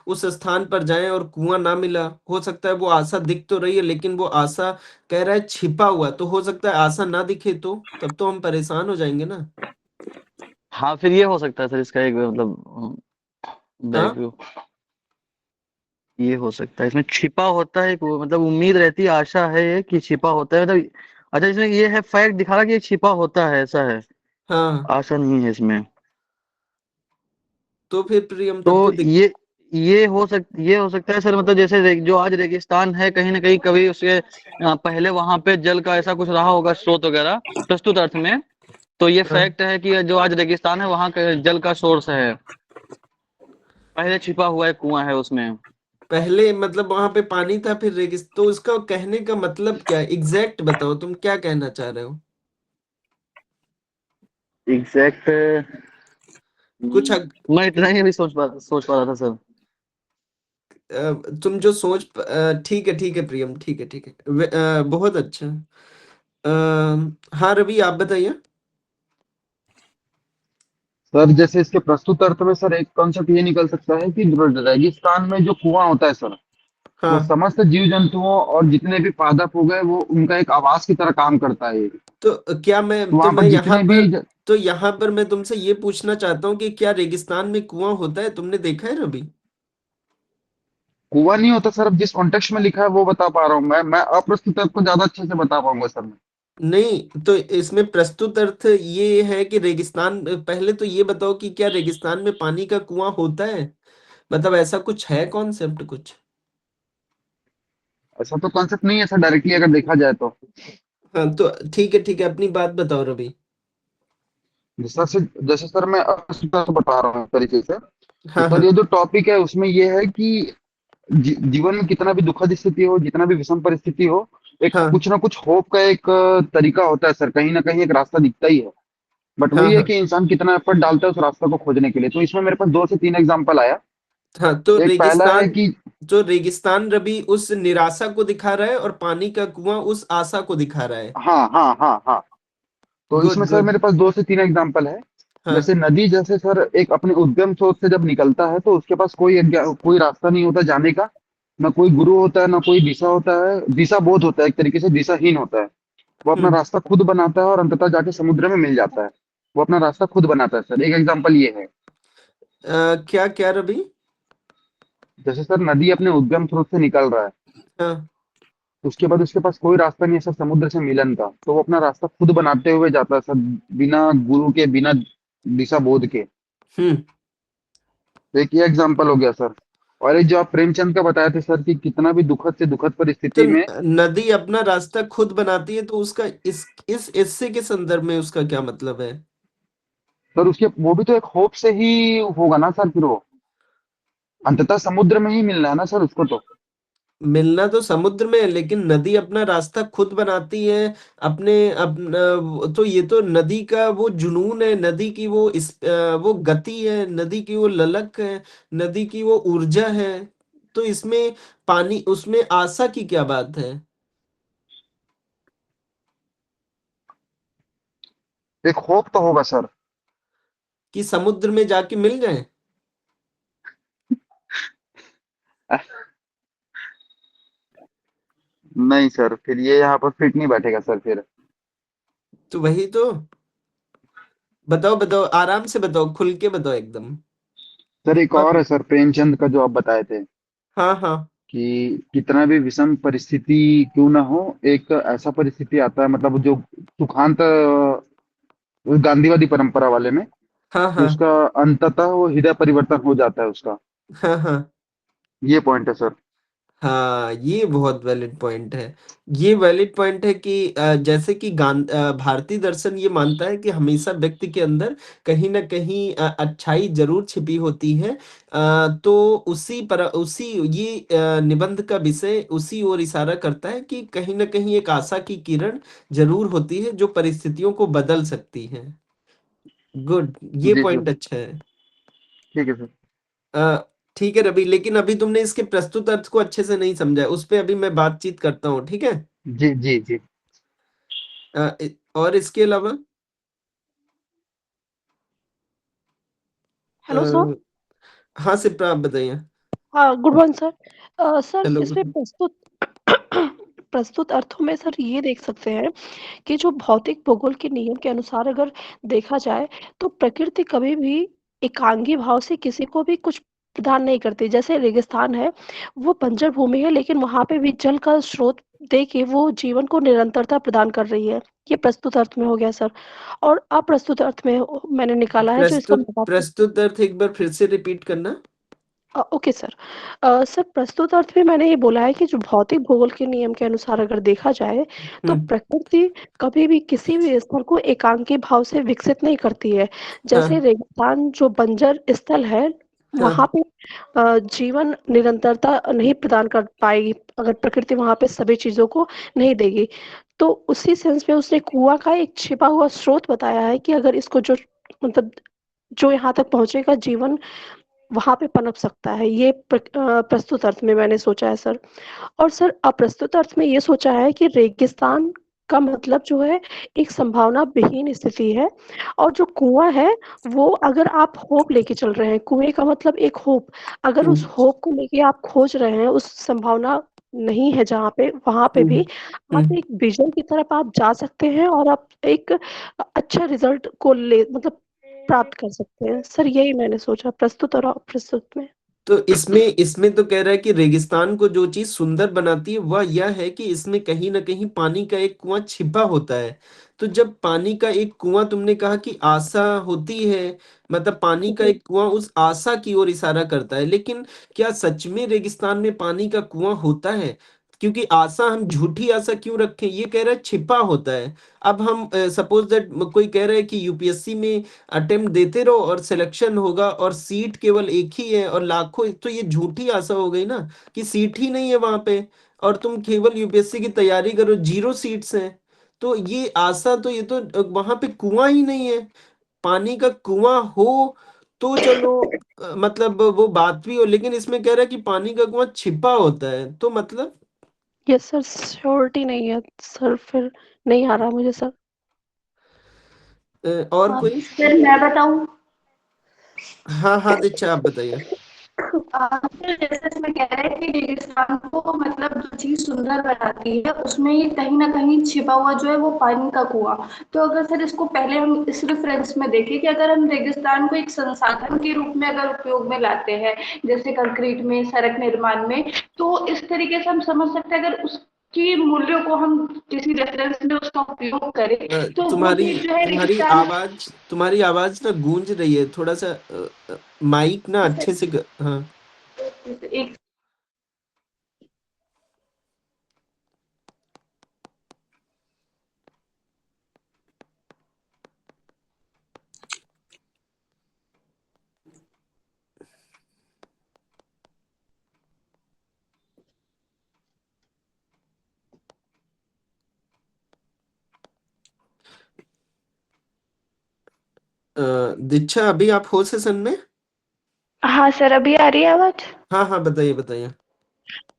उस स्थान पर जाएं और कुआं ना मिला, हो सकता है वो आशा दिख तो रही है लेकिन वो आशा कह रहा है छिपा हुआ। तो हो सकता है आशा ना दिखे, तो तब तो हम परेशान हो जाएंगे ना। हाँ फिर ये हो सकता है सर, इसका एक मतलब बैक हाँ व्यू ये हो सकता है, इसमें छिपा होता है वो मतलब उम्मीद रहती है, आशा है ये कि छिपा होता है मतलब। अच्छा इसमें ये है, फैक्ट दिखा रहा है कि ये छिपा होता है, ऐसा है, हाँ। आशा नहीं है इसमें। तो फिर प्रियम तो तब तो ये हो सकता है सर, मतलब जैसे जो आज रेगिस्तान है, कहीं ना कहीं कभी उसके पहले वहां पे जल का ऐसा कुछ रहा होगा, स्रोत वगैरह प्रस्तुत अर्थ में। तो ये हाँ, फैक्ट है कि जो आज रेगिस्तान है वहां का जल का सोर्स है, पहले छिपा हुआ एक कुआं है उसमें। पहले मतलब वहां पे पानी था फिर रेगिस्तान। तो उसका कहने का मतलब क्या है? एग्जैक्ट बताओ, तुम क्या कहना चाह रहे हो? एग्जैक्ट कुछ मैं इतना ही अभी सोच पा रहा था सर। तुम जो ठीक है, ठीक है प्रियम, ठीक है, ठीक है। बहुत अच्छा। हाँ रवि आप बताइए। सर जैसे इसके प्रस्तुत अर्थ में सर एक कॉन्सेप्ट ये निकल सकता है कि जो रेगिस्तान में जो कुआं होता है सर, वो हाँ, समस्त जीव जंतुओं और जितने भी पादप हो गए वो उनका एक आवास की तरह काम करता है ये। तो क्या तो तो वहां मैं पर यहाँ जितने पर भी तो यहाँ पर मैं तुमसे ये पूछना चाहता हूँ कि क्या रेगिस्तान में कुआं होता है? तुमने देखा है रवि? कुआं नहीं होता सर, अब जिस कॉन्टेक्स्ट में लिखा है वो बता पा रहा हूँ मैं अप्रस्तुत अर्थ को ज्यादा अच्छे से बता पाऊंगा सर मैं। नहीं, तो इसमें प्रस्तुत अर्थ ये है कि रेगिस्तान, पहले तो ये बताओ कि क्या रेगिस्तान में पानी का कुआं होता है? मतलब ऐसा कुछ है कॉन्सेप्ट कुछ? ऐसा तो कॉन्सेप्ट नहीं है सर डायरेक्टली अगर देखा जाए तो। हाँ, तो ठीक है, अपनी बात बताओ रवि। जैसे सर मैं अप्रस्तुत अर्थ बता रहा हूँ इस तरीके से। तो हाँ, सर हाँ, ये जो टॉपिक है उसमें ये है कि जीवन में कितना भी दुखद स्थिति हो, जितना भी विषम परिस्थिति हो, एक हाँ, कुछ ना कुछ होप का एक तरीका होता है सर, कहीं ना कहीं एक रास्ता दिखता ही है। बट हाँ, वही है हाँ, कि इंसान कितना एफर्ट डालता है उस रास्ते को खोजने के लिए। तो इसमें मेरे पास 2 से 3 एग्जांपल आया। हाँ, तो एक पहला है रेगिस्तान कि तो रेगिस्तान रवि उस निराशा को दिखा रहा है और पानी का कुआं उस आशा को दिखा रहा है। हाँ हाँ हाँ हाँ। तो गुड, इसमें सर गुड। मेरे पास 2 से 3 एग्जांपल है। हाँ, जैसे नदी, जैसे सर एक अपने उद्गम स्रोत से जब निकलता है तो उसके पास कोई रास्ता नहीं होता जाने का। ना कोई गुरु होता है, ना कोई दिशा होता है, दिशा बोध होता है, एक तरीके से दिशाहीन होता है। वो अपना हम्म। रास्ता खुद बनाता है और अंततः जाके समुद्र में मिल जाता है। वो अपना रास्ता खुद बनाता है सर, एक एग्जांपल ये है। क्या क्या रवि? जैसे सर नदी अपने उद्गम स्रोत से निकल रहा है, हाँ। उसके बाद उसके पास कोई रास्ता नहीं है सर समुद्र से मिलन का, तो वो अपना रास्ता खुद बनाते हुए जाता है सर, बिना गुरु के, बिना दिशा बोध के। हम्म। तो एक ये एग्जाम्पल हो गया सर। और एक जो आप प्रेमचंद का बताए थे सर कि कितना भी दुखद से दुखद तो परिस्थिति में। नदी अपना रास्ता खुद बनाती है, तो उसका इस हिस्से के संदर्भ में उसका क्या मतलब है? सर उसके वो भी तो एक होप से ही होगा ना सर, फिर वो अंततः समुद्र में ही मिलना है ना सर उसको तो। मिलना तो समुद्र में है, लेकिन नदी अपना रास्ता खुद बनाती है। अपना तो ये तो नदी का वो जुनून है, नदी की वो गति है, नदी की वो ललक है, नदी की वो ऊर्जा है। तो इसमें पानी, उसमें आशा की क्या बात है? एक होप तो होगा सर। कि समुद्र में जाके मिल जाए? नहीं सर, फिर ये यहाँ पर फिट नहीं बैठेगा सर फिर। तो वही तो। बताओ, बताओ, आराम से बताओ, खुल के बताओ एकदम। सर एक हाँ, और है सर, प्रेमचंद का जो आप बताए थे हाँ, हाँ, कि कितना भी विषम परिस्थिति क्यों ना हो, एक ऐसा परिस्थिति आता है, मतलब जो सुखांत गांधीवादी परंपरा वाले में, हाँ, कि हाँ, उसका अंततः वो हृदय परिवर्तन हो जाता है उसका। हाँ, हाँ, ये पॉइंट है सर। हाँ, ये बहुत वैलिड पॉइंट है। ये वैलिड पॉइंट है कि जैसे कि भारतीय दर्शन ये मानता है कि हमेशा व्यक्ति के अंदर कहीं ना कहीं अच्छाई जरूर छिपी होती है। तो उसी ये निबंध का विषय उसी ओर इशारा करता है कि कहीं ना कहीं एक आशा की किरण जरूर होती है जो परिस्थितियों को बदल सकती है। गुड, ये जी सर। पॉइंट अच्छा है। ठीक है सर। अ, ठीक है रवि, लेकिन अभी तुमने इसके प्रस्तुत अर्थ को अच्छे से नहीं समझा है, उस पे अभी मैं बातचीत करता हूँ, ठीक है? जी जी जी। और इसके अलावा हेलो सर। हाँ सिप्रा, आप बताइए। हाँ, good morning sir. Sir hello, इसमें गुड। प्रस्तुत प्रस्तुत अर्थों में सर ये देख सकते हैं कि जो भौतिक भूगोल के नियम के अनुसार अगर देखा जाए तो प्रकृति कभी भी एकांगी भाव से किसी को भी कुछ प्रदान नहीं करती। जैसे रेगिस्तान है, वो बंजर भूमि है लेकिन वहाँ पे भी जल का स्रोत दे के वो जीवन को निरंतरता प्रदान कर रही है। ये प्रस्तुत अर्थ में हो गया सर। और अप्रस्तुत अर्थ में मैंने निकाला है जो इसका प्रस्तुत अर्थ एक बार फिर से रिपीट करना। Okay sir. सर प्रस्तुत अर्थ में मैंने ये बोला है कि जो भौतिक भूगोल के नियम के अनुसार अगर देखा जाए तो हम्म। प्रकृति कभी भी किसी भी स्थल को एकांकी भाव से विकसित नहीं करती है। जैसे हाँ, रेगिस्तान जो बंजर स्थल है, वहां हाँ, पे जीवन निरंतरता नहीं प्रदान कर पाएगी अगर प्रकृति वहां पे सभी चीजों को नहीं देगी। तो उसी सेंस में उसने कुआं का एक छिपा हुआ स्रोत बताया है कि अगर इसको जो मतलब जो यहाँ तक पहुंचेगा जीवन वहाँ पे पनप सकता है। ये प्रस्तुत अर्थ में मैंने सोचा है सर। और सर अप्रस्तुत अर्थ में ये सोचा है कि रेगिस्तान का मतलब जो है एक संभावना विहीन स्थिति है, और जो कुआँ है वो अगर आप होप लेके चल रहे हैं, कुएँ का मतलब एक होप, अगर हुँ, उस होप को लेके आप खोज रहे हैं, उस संभावना नहीं है जहाँ पे, वहाँ पे हुँ, भी हुँ। आप एक विज़न की तरफ आप जा सकते हैं और आप एक अच्छा रिज़ल्ट को ले मतलब प्राप्त कर सकते हैं। सर यही मैंने सोचा प्रस्तुत और अप्रस्तुत में। तो इसमें इसमें तो कह रहा है कि रेगिस्तान को जो चीज़ सुंदर बनाती है वह यह है कि इसमें कहीं न कहीं पानी का एक कुआँ छिपा होता है। तो जब पानी का एक कुआँ तुमने कहा कि आशा होती है, मतलब पानी का जी। एक कुआँ उस आशा की ओर इशारा करता है। लेकिन क्या सच में रेगिस्तान में पानी का कुआँ होता है? क्योंकि आशा हम झूठी आशा क्यों रखें? ये कह रहा है छिपा होता है। अब हम सपोज़ दैट कोई कह रहा है कि यूपीएससी में अटेम्प्ट देते रहो और सिलेक्शन होगा और सीट केवल एक ही है और लाखों, तो ये झूठी आशा हो गई ना कि सीट ही नहीं है वहां पे और तुम केवल यूपीएससी की तैयारी करो, 0 सीट्स हैं। तो ये आशा, तो ये तो वहां पे कुआं ही नहीं है। पानी का कुआं हो तो चलो, मतलब वो बात भी हो, लेकिन इसमें कह रहा है कि पानी का कुआं छिपा होता है, तो मतलब यस सर, श्योरिटी नहीं है सर, फिर नहीं आ रहा मुझे सर। और कोई? सर मैं बताऊं। हाँ हाँ दीक्षा, आप बताइए। सर जैसे इसमें कह रहे हैं कि रेगिस्तान को मतलब जो चीज सुंदर बनाती है उसमें ही कहीं ना कहीं छिपा हुआ जो है वो पानी का कुआं। तो अगर सर इसको पहले हम इस रेफरेंस में देखें कि अगर हम रेगिस्तान को एक संसाधन के रूप में अगर उपयोग में लाते हैं, जैसे कंक्रीट में, सड़क निर्माण में, तो इस तरीके से हम समझ सकते हैं अगर उसकी मूल्यों को हम किसी रेफरेंस में उसका उपयोग करें तो वो तुम्हारी चीज जो है तुम्हारी रेगिस्तान। आवाज तुम्हारी आवाज ना गूंज रही है थोड़ा सा। माइक ना अच्छे से हाँ। एक दीक्षा, अभी आप हो सेशन में? हाँ सर, अभी आ रही है आवाज? हाँ हाँ, बताइए बताइए।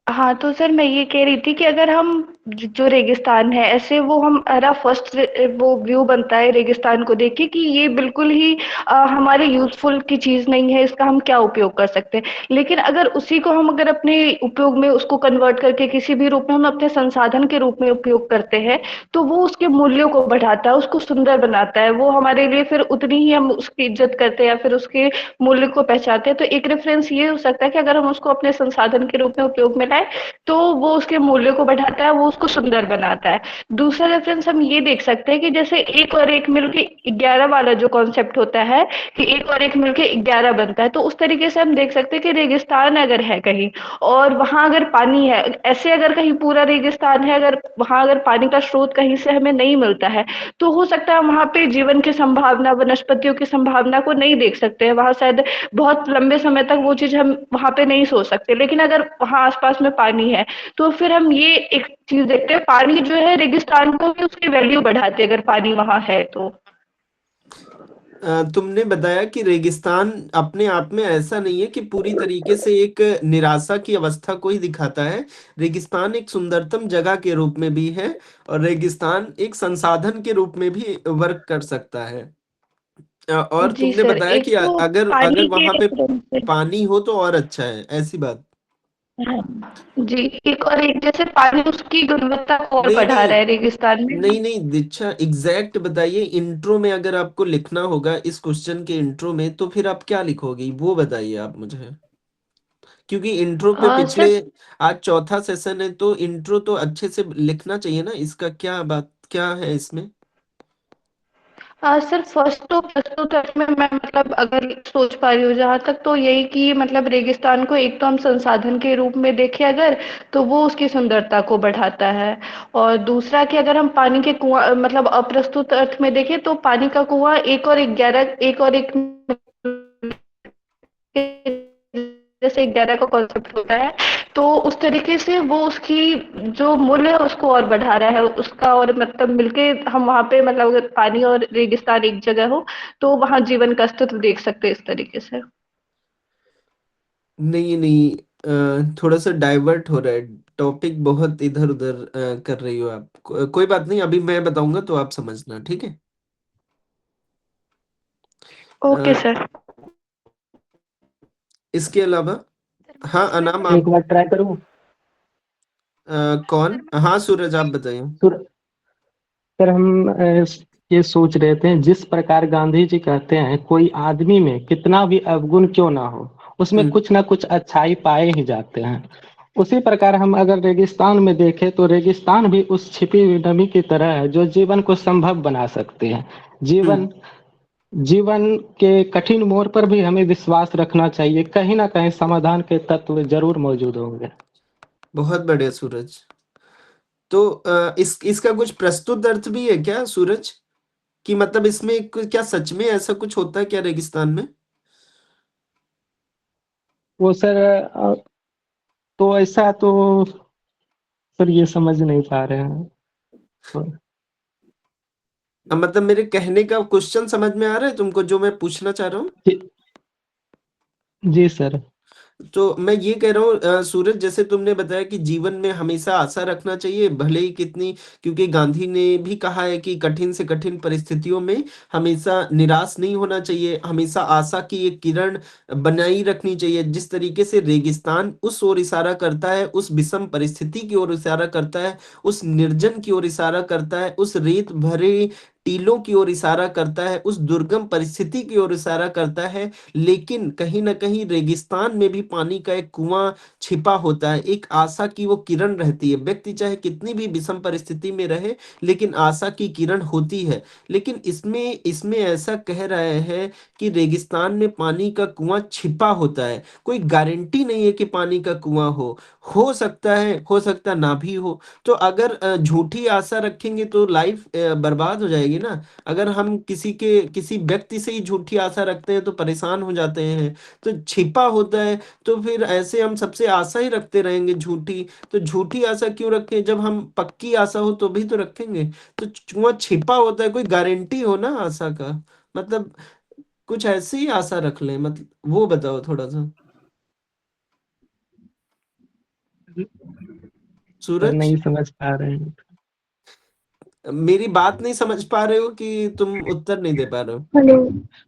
हाँ, तो सर मैं ये कह रही थी कि अगर हम जो रेगिस्तान है ऐसे वो हम हमारा फर्स्ट वो व्यू बनता है रेगिस्तान को देख के कि ये बिल्कुल ही हमारे यूजफुल की चीज नहीं है, इसका हम क्या उपयोग कर सकते हैं। लेकिन अगर उसी को हम अगर अपने उपयोग में उसको कन्वर्ट करके किसी भी रूप में हम अपने संसाधन के रूप में उपयोग करते हैं तो वो उसके मूल्यों को बढ़ाता है, उसको सुंदर बनाता है। वो हमारे लिए फिर उतनी ही हम उसकी इज्जत करते हैं या फिर उसके मूल्य को पहचानते हैं। तो एक रेफरेंस ये हो सकता है कि अगर हम उसको अपने संसाधन के रूप में उपयोग में लाए तो वो उसके मूल्य को बढ़ाता है, वो उसको सुंदर बनाता है। दूसरा रेफरेंस हम ये देख सकते हैं कि जैसे एक और एक मिलके 11 वाला जो कॉन्सेप्ट होता है कि एक और एक मिलके 11 बनता है, तो उस तरीके से हम देख सकते हैं कि रेगिस्तान अगर है कहीं और वहां अगर पानी है, ऐसे अगर कहीं पूरा रेगिस्तान है, अगर वहां अगर पानी का स्रोत कहीं से हमें नहीं मिलता है तो हो सकता है वहां पे जीवन की संभावना, वनस्पतियों की संभावना को नहीं देख सकते हैं। वहां शायद बहुत लंबे समय तक वो चीज हम वहां पे नहीं सोच सकते। लेकिन अगर वहां आसपास में पानी है तो फिर हम ये एक चीज देखते हैं, पानी जो है रेगिस्तान को भी उसकी वैल्यू बढ़ाती है अगर पानी वहां है तो। तुमने बताया कि रेगिस्तान अपने आप में ऐसा नहीं है कि पूरी तरीके से एक निराशा की अवस्था को ही दिखाता है। रेगिस्तान एक सुंदरतम जगह के रूप में भी है और रेगिस्तान एक संसाधन के रूप में भी वर्क कर सकता है। और जी तुमने सर, बताया एक कि तो अगर अगर पानी के वहां पे रेफरेंस से। पानी हो तो और अच्छा है, ऐसी बात? हाँ, जी, एक और एक जैसे पानी उसकी गुणवत्ता को और नहीं बढ़ा नहीं रहा है रेगिस्तान में। नहीं नहीं दीक्षा, एग्जैक्ट बताइए। इंट्रो में अगर आपको लिखना होगा इस क्वेश्चन के इंट्रो में, तो फिर आप क्या लिखोगे वो बताइए आप मुझे। क्योंकि इंट्रो पे पिछले, सर, आज चौथा सेशन है तो इंट्रो तो अच्छे से लिखना चाहिए ना। इसका क्या बात क्या है इसमें? सर फर्स्ट तो प्रस्तुत अर्थ में मैं मतलब अगर सोच पा रही हूँ जहाँ तक, तो यही कि मतलब रेगिस्तान को एक तो हम संसाधन के रूप में देखें अगर, तो वो उसकी सुंदरता को बढ़ाता है। और दूसरा कि अगर हम पानी के कुआं मतलब अप्रस्तुत अर्थ में देखें तो पानी का कुआं एक और एक 11 एक और एक जैसे 11 का कॉन्सेप्ट होता है, तो उस तरीके से वो उसकी जो मूल्य है उसको और बढ़ा रहा है उसका। और मतलब मिलके हम वहां पे मतलब अगर पानी और रेगिस्तान एक जगह हो तो वहां जीवन का अस्तित्व देख सकते हैं इस तरीके से। नहीं नहीं, थोड़ा-सा डाइवर्ट हो रहा है, टॉपिक बहुत इधर-उधर कर रही हो आप। कोई बात नहीं, अभी मैं बताऊँगा तो आप समझना, ठीक है? ओके अ, सर। इसके अलावा सर मैं हाँ, एक ट्राई अनाम करूँ? एक आप बार ट्राई करूँ? कौन? सर मैं हाँ, सूरज आप बताइए। सर सर हम ये सोच रहे थे, जिस प्रकार गांधी जी कहते हैं कोई आदमी में कितना भी अवगुण क्यों ना हो, उसमें हुँ, कुछ ना कुछ अच्छाई पाए ही जाते हैं। उसी प्रकार हम अगर रेगिस्तान में देखें तो रेगिस्तान भी उस छिपी हुई नमी की तरह है जो जीवन को संभव बना सकते हैं। हुँ। जीवन जीवन के कठिन मोड़ पर भी हमें विश्वास रखना चाहिए, कहीं ना कहीं समाधान के तत्व जरूर मौजूद होंगे। बहुत बढ़िया सूरज। तो इस इसका कुछ प्रस्तुत अर्थ भी है क्या सूरज? कि मतलब इसमें क्या सच में ऐसा कुछ होता है क्या रेगिस्तान में? वो सर तो ऐसा तो सर ये समझ नहीं पा रहे हैं तो। मतलब मेरे कहने का क्वेश्चन समझ में आ रहा है तुमको जो मैं पूछना चाह रहा हूँ? जी, जी सर। तो मैं ये कह रहा हूँ सूरज, जैसे तुमने बताया कि जीवन में हमेशा आशा रखना चाहिए, भले ही कितनी, क्योंकि गांधी ने भी कहा है कि कठिन से कठिन परिस्थितियों में हमेशा निराश नहीं होना चाहिए, हमेशा आशा की एक किरण बनाई रखनी चाहिए। जिस तरीके से रेगिस्तान उस ओर इशारा करता है, उस विषम परिस्थिति की ओर इशारा करता है, उस निर्जन की ओर इशारा करता है, उस रेत भरे टीलों की ओर इशारा करता है, उस दुर्गम परिस्थिति की ओर इशारा करता है, लेकिन कहीं न कहीं रेगिस्तान में भी पानी का एक कुआँ छिपा होता है, एक आशा की वो किरण रहती है। व्यक्ति चाहे कितनी भी विषम परिस्थिति में रहे, लेकिन आशा की किरण होती है। लेकिन इसमें इसमें ऐसा कह रहा है कि रेगिस्तान में पानी का कुआँ छिपा होता है। कोई गारंटी नहीं है कि पानी का कुआँ हो सकता है, हो सकता ना भी हो। तो अगर झूठी आशा रखेंगे तो लाइफ बर्बाद हो जाएगी ना। अगर हम किसी व्यक्ति से ही झूठी आशा रखते हैं तो परेशान हो जाते हैं। तो छिपा होता है, तो फिर ऐसे हम सबसे आशा ही रखते रहेंगे झूठी। तो झूठी आशा क्यों रखें, जब हम पक्की आशा हो तो भी तो रखेंगे। तो कुआं छिपा होता है, कोई गारंटी हो ना आशा का, मतलब कुछ ऐसे ही आशा रख लें, मतलब वो बताओ थोड़ा सा सर सूरज। नहीं समझ पा रहे हैं। मेरी बात नहीं समझ पा रहे हो कि तुम उत्तर नहीं दे पा रहे हो? हेलो।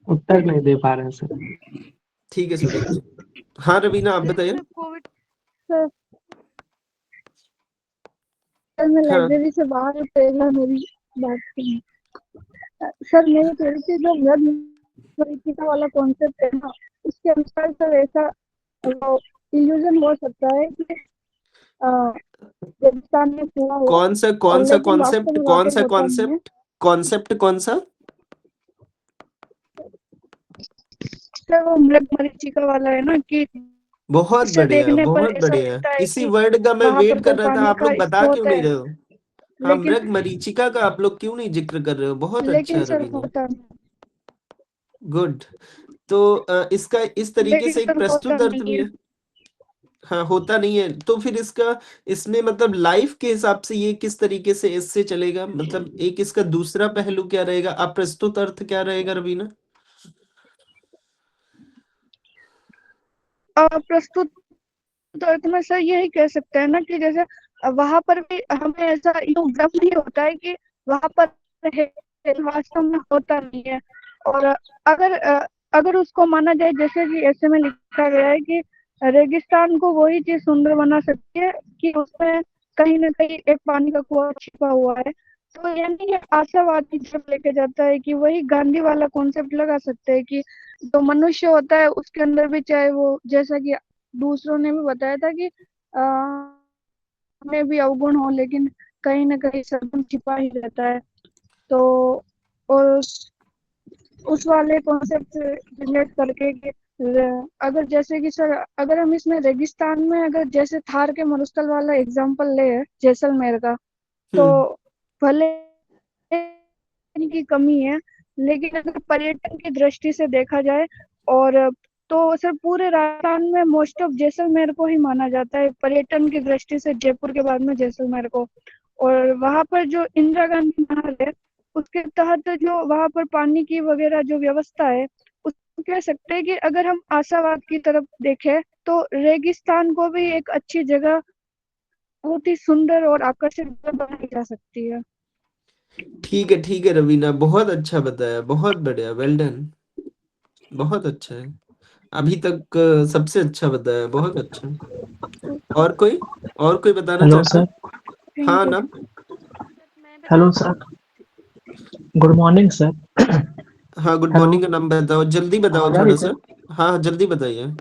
उत्तर नहीं दे पा रहे हैं सर। ठीक है सूरज। हाँ रवीना आप बताइए। सर कोविड सर सर मैं हाँ, लाइब्रेरी से बाहर हूँ, तो एक बार मेरी बात सुनिए। सर मैं ये कह रही थी, जो ब्लड परीक्षा वाला कॉन्सेप्ट है ना, उसके अनुसार सर ऐसा वो इल्यूजन हो सकता है कि अ, रेगिस्तान में कुआं हो, कौन सा और कौन सा लेकिन वास्तव कॉन्सेप्ट, में वहाँ कौन पर सा होता नहीं है। कॉन्सेप्ट, कॉन्सेप्ट कौन सा? सर वो मृग मरीचिका वाला है ना, कि बहुत इसे बढ़िया, देखने पर बहुत ऐसा बढ़िया। लगता है इसी कि वर्ड का मैं वहां पर वेट कोई कर रहा था, पानी आप का लोग बता क्यों स्रोत नहीं है, रहे हो? हाँ, लेकिन मृग मरीचिका का आप लोग क्यों नहीं जिक्र कर रहे हो? बहुत अच्छा सर रवीना, होता नहीं। गुड। तो इसका इस तरीके लेकिन से एक सर होता प्रस्तुत अर्थ नहीं भी है। है। हाँ, होता नहीं है तो फिर इसका, इसमें मतलब लाइफ के हिसाब से ये किस तरीके से इससे चलेगा, मतलब एक इसका दूसरा पहलू क्या रहेगा, अप्रस्तुत अर्थ क्या रहेगा रवीना? प्रस्तुत अर्थ में सर यही कह सकते हैं ना, कि जैसे वहां पर भी हमें ऐसा यूं भ्रम नहीं होता है कि वहां पर है, वास्तव में होता नहीं है। और अगर उसको माना जाए, जैसे कि ऐसे में लिखा गया है कि रेगिस्तान को वही चीज सुंदर बना सकती है कि उसमें कहीं ना कहीं एक पानी का कुआं छिपा हुआ है। तो यानी ये आशावादी जब लेके जाता है कि वही गांधी वाला कॉन्सेप्ट लगा सकते हैं कि जो मनुष्य होता है उसके अंदर भी, चाहे वो जैसा कि दूसरों ने भी बताया था कि में भी अवगुण हो, लेकिन कहीं ना कहीं सद्गुण छिपा ही रहता है। तो और उस वाले कॉन्सेप्ट से रिलेट करके कि अगर जैसे कि सर, अगर हम इसमें रेगिस्तान में, अगर जैसे थार के मरुस्थल वाला एग्जांपल ले जैसलमेर का, तो हम्म। भले की कमी है, लेकिन अगर पर्यटन की दृष्टि से देखा जाए, और तो सर पूरे राजस्थान में मोस्ट ऑफ जैसलमेर को ही माना जाता है पर्यटन की दृष्टि से, जयपुर के बाद में जैसलमेर को। और वहां पर जो इंदिरा गांधी नहर है, उसके तहत जो वहां पर पानी की वगैरह जो व्यवस्था है, उसमें कह सकते हैं कि अगर हम आशावाद की तरफ देखें तो रेगिस्तान को भी एक अच्छी जगह, बहुत ही सुंदर और आकर्षक जगह बनाई जा सकती है। ठीक है रवीना, बहुत अच्छा बताया, बहुत बढ़िया, वेल डन, बहुत अच्छा है। अभी तक सबसे अच्छा बताया, बहुत अच्छा। और कोई बताना हेलो चाहता है? सर। हाँ थैंक यू। ना। Hello sir. Good morning sir. हाँ, गुड हेलो। मॉर्निंग का नाम बताओ, जल्दी बताओ आवाज आ रही थोड़ा सा। सर? हाँ, जल्दी बताइए।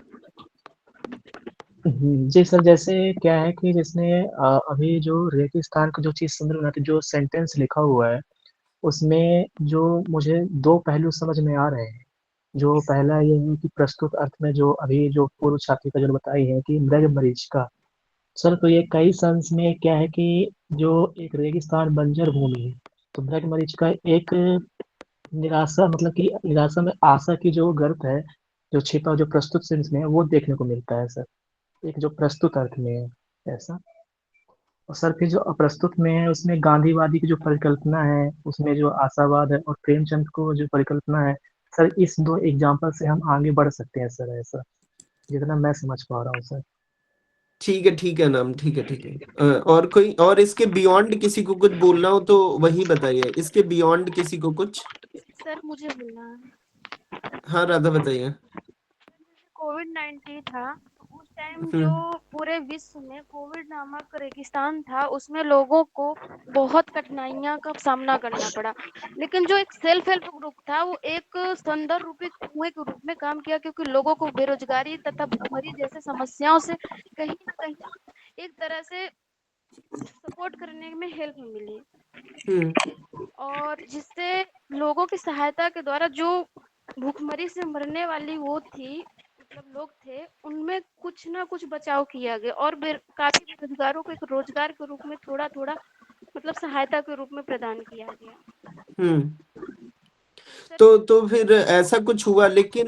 जी सर, जैसे क्या है कि जिसने अभी जो रेगिस्तान का जो चीज समझ में आती, जो सेंटेंस लिखा हुआ है उसमें जो मुझे दो पहलू समझ में आ रहे हैं। जो पहला ये है कि प्रस्तुत अर्थ में जो अभी जो पूर्व छात्री का जो बताई है कि मृग मरीचिका। सर तो ये कई सेंस में क्या है कि जो एक रेगिस्तान बंजर भूमि है, तो मृग मरीचिका एक निराशा, मतलब कि निराशा में आशा की जो गर्त है, जो छिपा जो प्रस्तुत सेंस में है वो देखने को मिलता है सर। एक जो प्रस्तुत अर्थ में है ऐसा। और सर फिर जो अप्रस्तुत में है उसमें गांधीवादी की जो परिकल्पना है, उसमें जो आशावाद है, और प्रेमचंद को जो परिकल्पना है। सर इस दो एग्जाम्पल से हम आगे बढ़ सकते हैं सर, ऐसा जितना मैं समझ पा रहा हूँ सर। ठीक है नाम, ठीक है। और कोई, और इसके बियॉन्ड किसी को कुछ बोलना हो तो वही बताइए, इसके बियॉन्ड किसी को कुछ। सर मुझे बोलना है। हाँ, राधा बताइए। कोविड-19 था, तो उस टाइम जो हम्म। पूरे विश्व में कोविड नामक रेगिस्तान था, उसमें लोगों को बहुत कठिनाइयाँ का सामना करना पड़ा। लेकिन जो एक सेल्फ हेल्प ग्रुप था, वो एक सौंदर्य रूपी कुएँ के रूप में काम किया, क्योंकि लोगों को बेरोज़गारी तथा भुखमरी जैसे समस्याओं से कहीं न कहीं एक तरह से सपोर्ट करने में हेल्प मिली। हम्म। और जिससे लोगों की सहायता के द्वारा जो भूखमरी से मरने वाली वो थी, मतलब लोग थे, उनमें कुछ ना कुछ बचाव किया गया और काफी बेरोजगारों को एक रोजगार के रूप में थोड़ा थोड़ा मतलब सहायता के रूप में प्रदान किया गया। हम्म। तो सर तो फिर ऐसा कुछ हुआ, लेकिन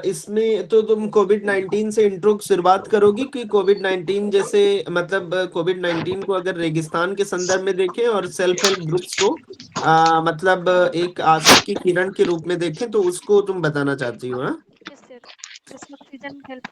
इसमें तो तुम कोविड-19 से इंट्रो की शुरुआत करोगी कि कोविड-19 जैसे, मतलब कोविड-19 को अगर रेगिस्तान के संदर्भ में देखें और सेल्फ हेल्प ग्रुप्स को मतलब एक आशा की किरण के रूप में देखें, तो उसको तुम बताना चाहती हो? हाँ। यस सर, जैसे ऑक्सीजन हेल्प,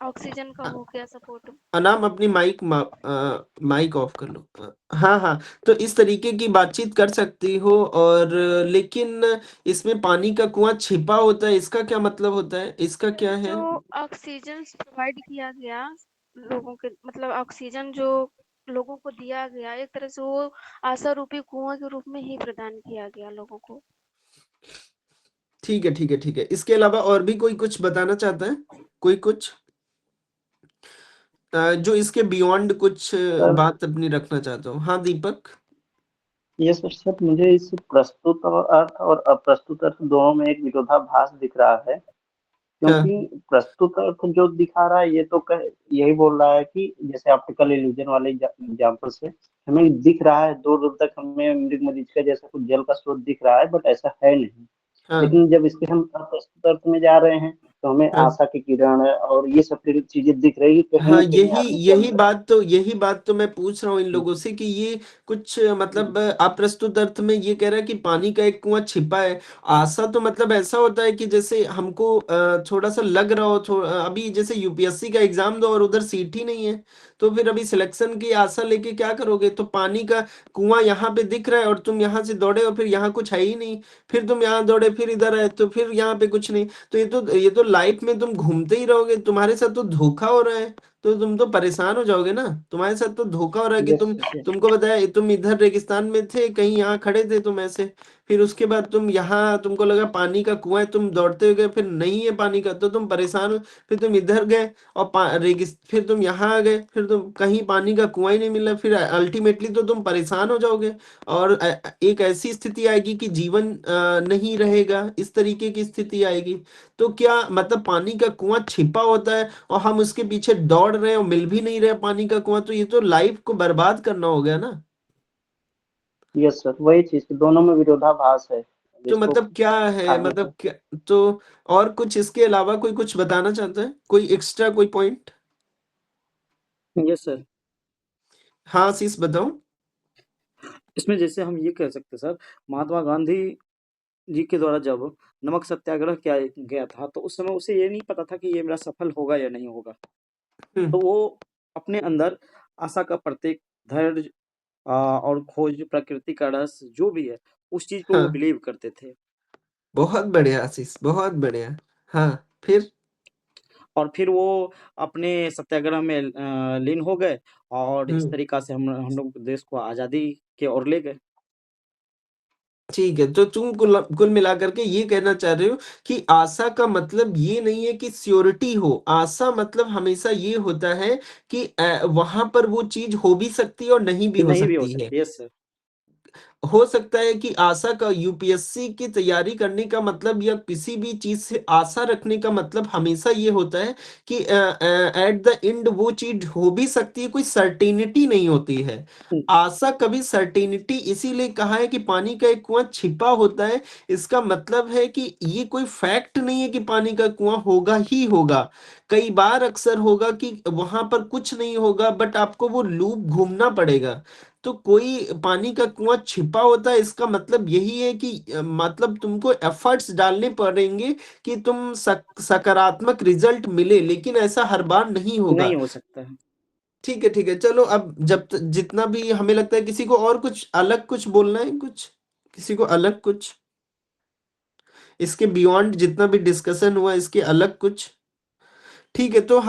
ऑक्सीजन का हो गया सपोर्ट। अनाम, अपनी माइक ऑफ कर लो। हाँ, तो इस तरीके की बातचीत कर सकती हो। और लेकिन इसमें पानी का कुआं छिपा होता है, इसका क्या मतलब होता है, इसका सर क्या है? जो ऑक्सीजन प्रोवाइड किया गया लोगों के, मतलब ऑक्सीजन जो लोगों को दिया गया, एक तरह से वो आशा रूपी कुआं के रूप में ही प्रदान किया गया लोगों को। ठीक है। इसके अलावा और भी कोई कुछ बताना चाहता है? कोई कुछ जो इसके बियॉन्ड कुछ सर बात अपनी रखना चाहता हो? हाँ, दीपक। ये सर मुझे इस प्रस्तुत और अर्थ और अप्रस्तुत अर्थ दोनों में एक विरोधाभास दिख रहा है। हाँ। क्योंकि प्रस्तुत अर्थ जो दिखा रहा है ये तो यही बोल रहा है कि जैसे ऑप्टिकल इल्यूजन वाले एग्जाम्पल से हमें दिख रहा है, दूर दूर तक हमें मृग मरीचिका जैसा कुछ जल का स्रोत दिख रहा है, बट ऐसा है नहीं। हाँ। लेकिन जब इसके हम अप्रस्तुत अर्थ में जा रहे हैं तो हमें हाँ। आशा की किरण और ये सब चीजें दिख रही है, कहीं हाँ, ना कहीं यही आदमी के यही अंदर। बात तो यही बात तो मैं पूछ रहा हूँ इन लोगों से कि ये कुछ मतलब अप्रस्तुत अर्थ में ये कह रहा है कि पानी का एक कुआं छिपा है। आशा तो मतलब ऐसा होता है कि जैसे हमको थोड़ा सा लग रहा हो, अभी जैसे यूपीएससी का एग्जाम दो और उधर सीट ही नहीं है, तो फिर अभी सिलेक्शन की आशा लेके क्या करोगे? तो पानी का कुआं यहाँ पे दिख रहा है और तुम यहाँ से दौड़े हो, फिर यहाँ कुछ है ही नहीं, फिर तुम यहाँ दौड़े, फिर इधर आए तो फिर यहाँ पे कुछ नहीं। तो ये तो लाइफ में तुम घूमते ही रहोगे, तुम्हारे साथ तो धोखा हो रहा है, तो तुम तो परेशान हो जाओगे ना। तुम्हारे साथ तो धोखा हो रहा है कि यस। तुमको बताया तुम इधर रेगिस्तान में थे, कहीं यहाँ खड़े थे तुम ऐसे, फिर उसके बाद तुम यहाँ, तुमको लगा पानी का कुआं है, तुम दौड़ते हुए गए, फिर नहीं है पानी का, तो तुम परेशान हो, फिर तुम इधर गए और फिर तुम यहाँ आ गए, फिर तुम कहीं पानी का कुआं ही नहीं मिला, फिर अल्टीमेटली तो तुम परेशान हो जाओगे। और एक ऐसी स्थिति आएगी कि जीवन नहीं रहेगा, इस तरीके की स्थिति आएगी। तो क्या मतलब पानी का कुआं छिपा होता है और हम उसके पीछे दौड़ रहे हैं और मिल भी नहीं रहे पानी का कुआं, तो ये तो लाइफ को बर्बाद करना हो गया ना। यस सर, वही चीज दोनों में विरोधाभास है तो जिसको मतलब क्या है, आगे। मतलब क्या? तो और कुछ इसके अलावा कोई कुछ बताना चाहता है, कोई एक्स्ट्रा कोई पॉइंट? Yes sir. हाँ, आशीष बताओ। इसमें जैसे हम ये कह सकते हैं सर, महात्मा गांधी जी के द्वारा जब नमक सत्याग्रह किया गया था, तो उस समय उसे ये नहीं पता था कि ये मेरा सफल होगा या नहीं होगा। हुँ। तो वो अपने अंदर आशा का प्रतीक, धैर्य और खोज, प्रकृति का रस जो भी है, उस चीज़ को वो हाँ। बिलीव करते थे। बहुत बढ़िया आशीष, बहुत बढ़िया। हाँ, फिर? और फिर वो अपने सत्याग्रह में लीन हो गए और इस हुँ। तरीक़ा से हम लोग देश को आज़ादी की ओर ले गए। ठीक है, तो तुम कुल मिलाकर के ये कहना चाह रहे हो कि आशा का मतलब ये नहीं है कि श्योरिटी हो, आशा मतलब हमेशा ये होता है कि वहाँ पर वो चीज़ हो भी सकती है और नहीं भी कि हो नहीं भी हो सकती है। सकती, यस सर। हो सकता है कि आशा का यूपीएससी की तैयारी करने का मतलब या किसी भी चीज़ से आशा रखने का मतलब हमेशा ये होता है कि एट द एंड वो चीज़ हो भी सकती है, कोई सर्टेनिटी नहीं होती है। हुँ। आशा कभी सर्टेनिटी इसीलिए कहा है कि पानी का एक कुआँ छिपा होता है, इसका मतलब है कि ये कोई फैक्ट नहीं है कि पानी का कुआँ होगा ही होगा। कई बार अक्सर होगा कि वहाँ पर कुछ नहीं होगा बट आपको वो लूप घूमना पड़ेगा। तो कोई पानी का कुआँ छिपा होता है इसका मतलब यही है कि मतलब तुमको एफर्ट्स डालने पड़ेंगे कि तुम सकारात्मक रिजल्ट मिले, लेकिन ऐसा हर बार नहीं नहीं होगा। हो सकता है। ठीक है, चलो अब जितना भी हमें लगता है किसी को और कुछ अलग कुछ बोलना है कुछ? किसी को अलग कुछ? इसके बियॉन्ड जितना भी डिस्कशन हुआ इसके अलग कुछ? ठीक है, तो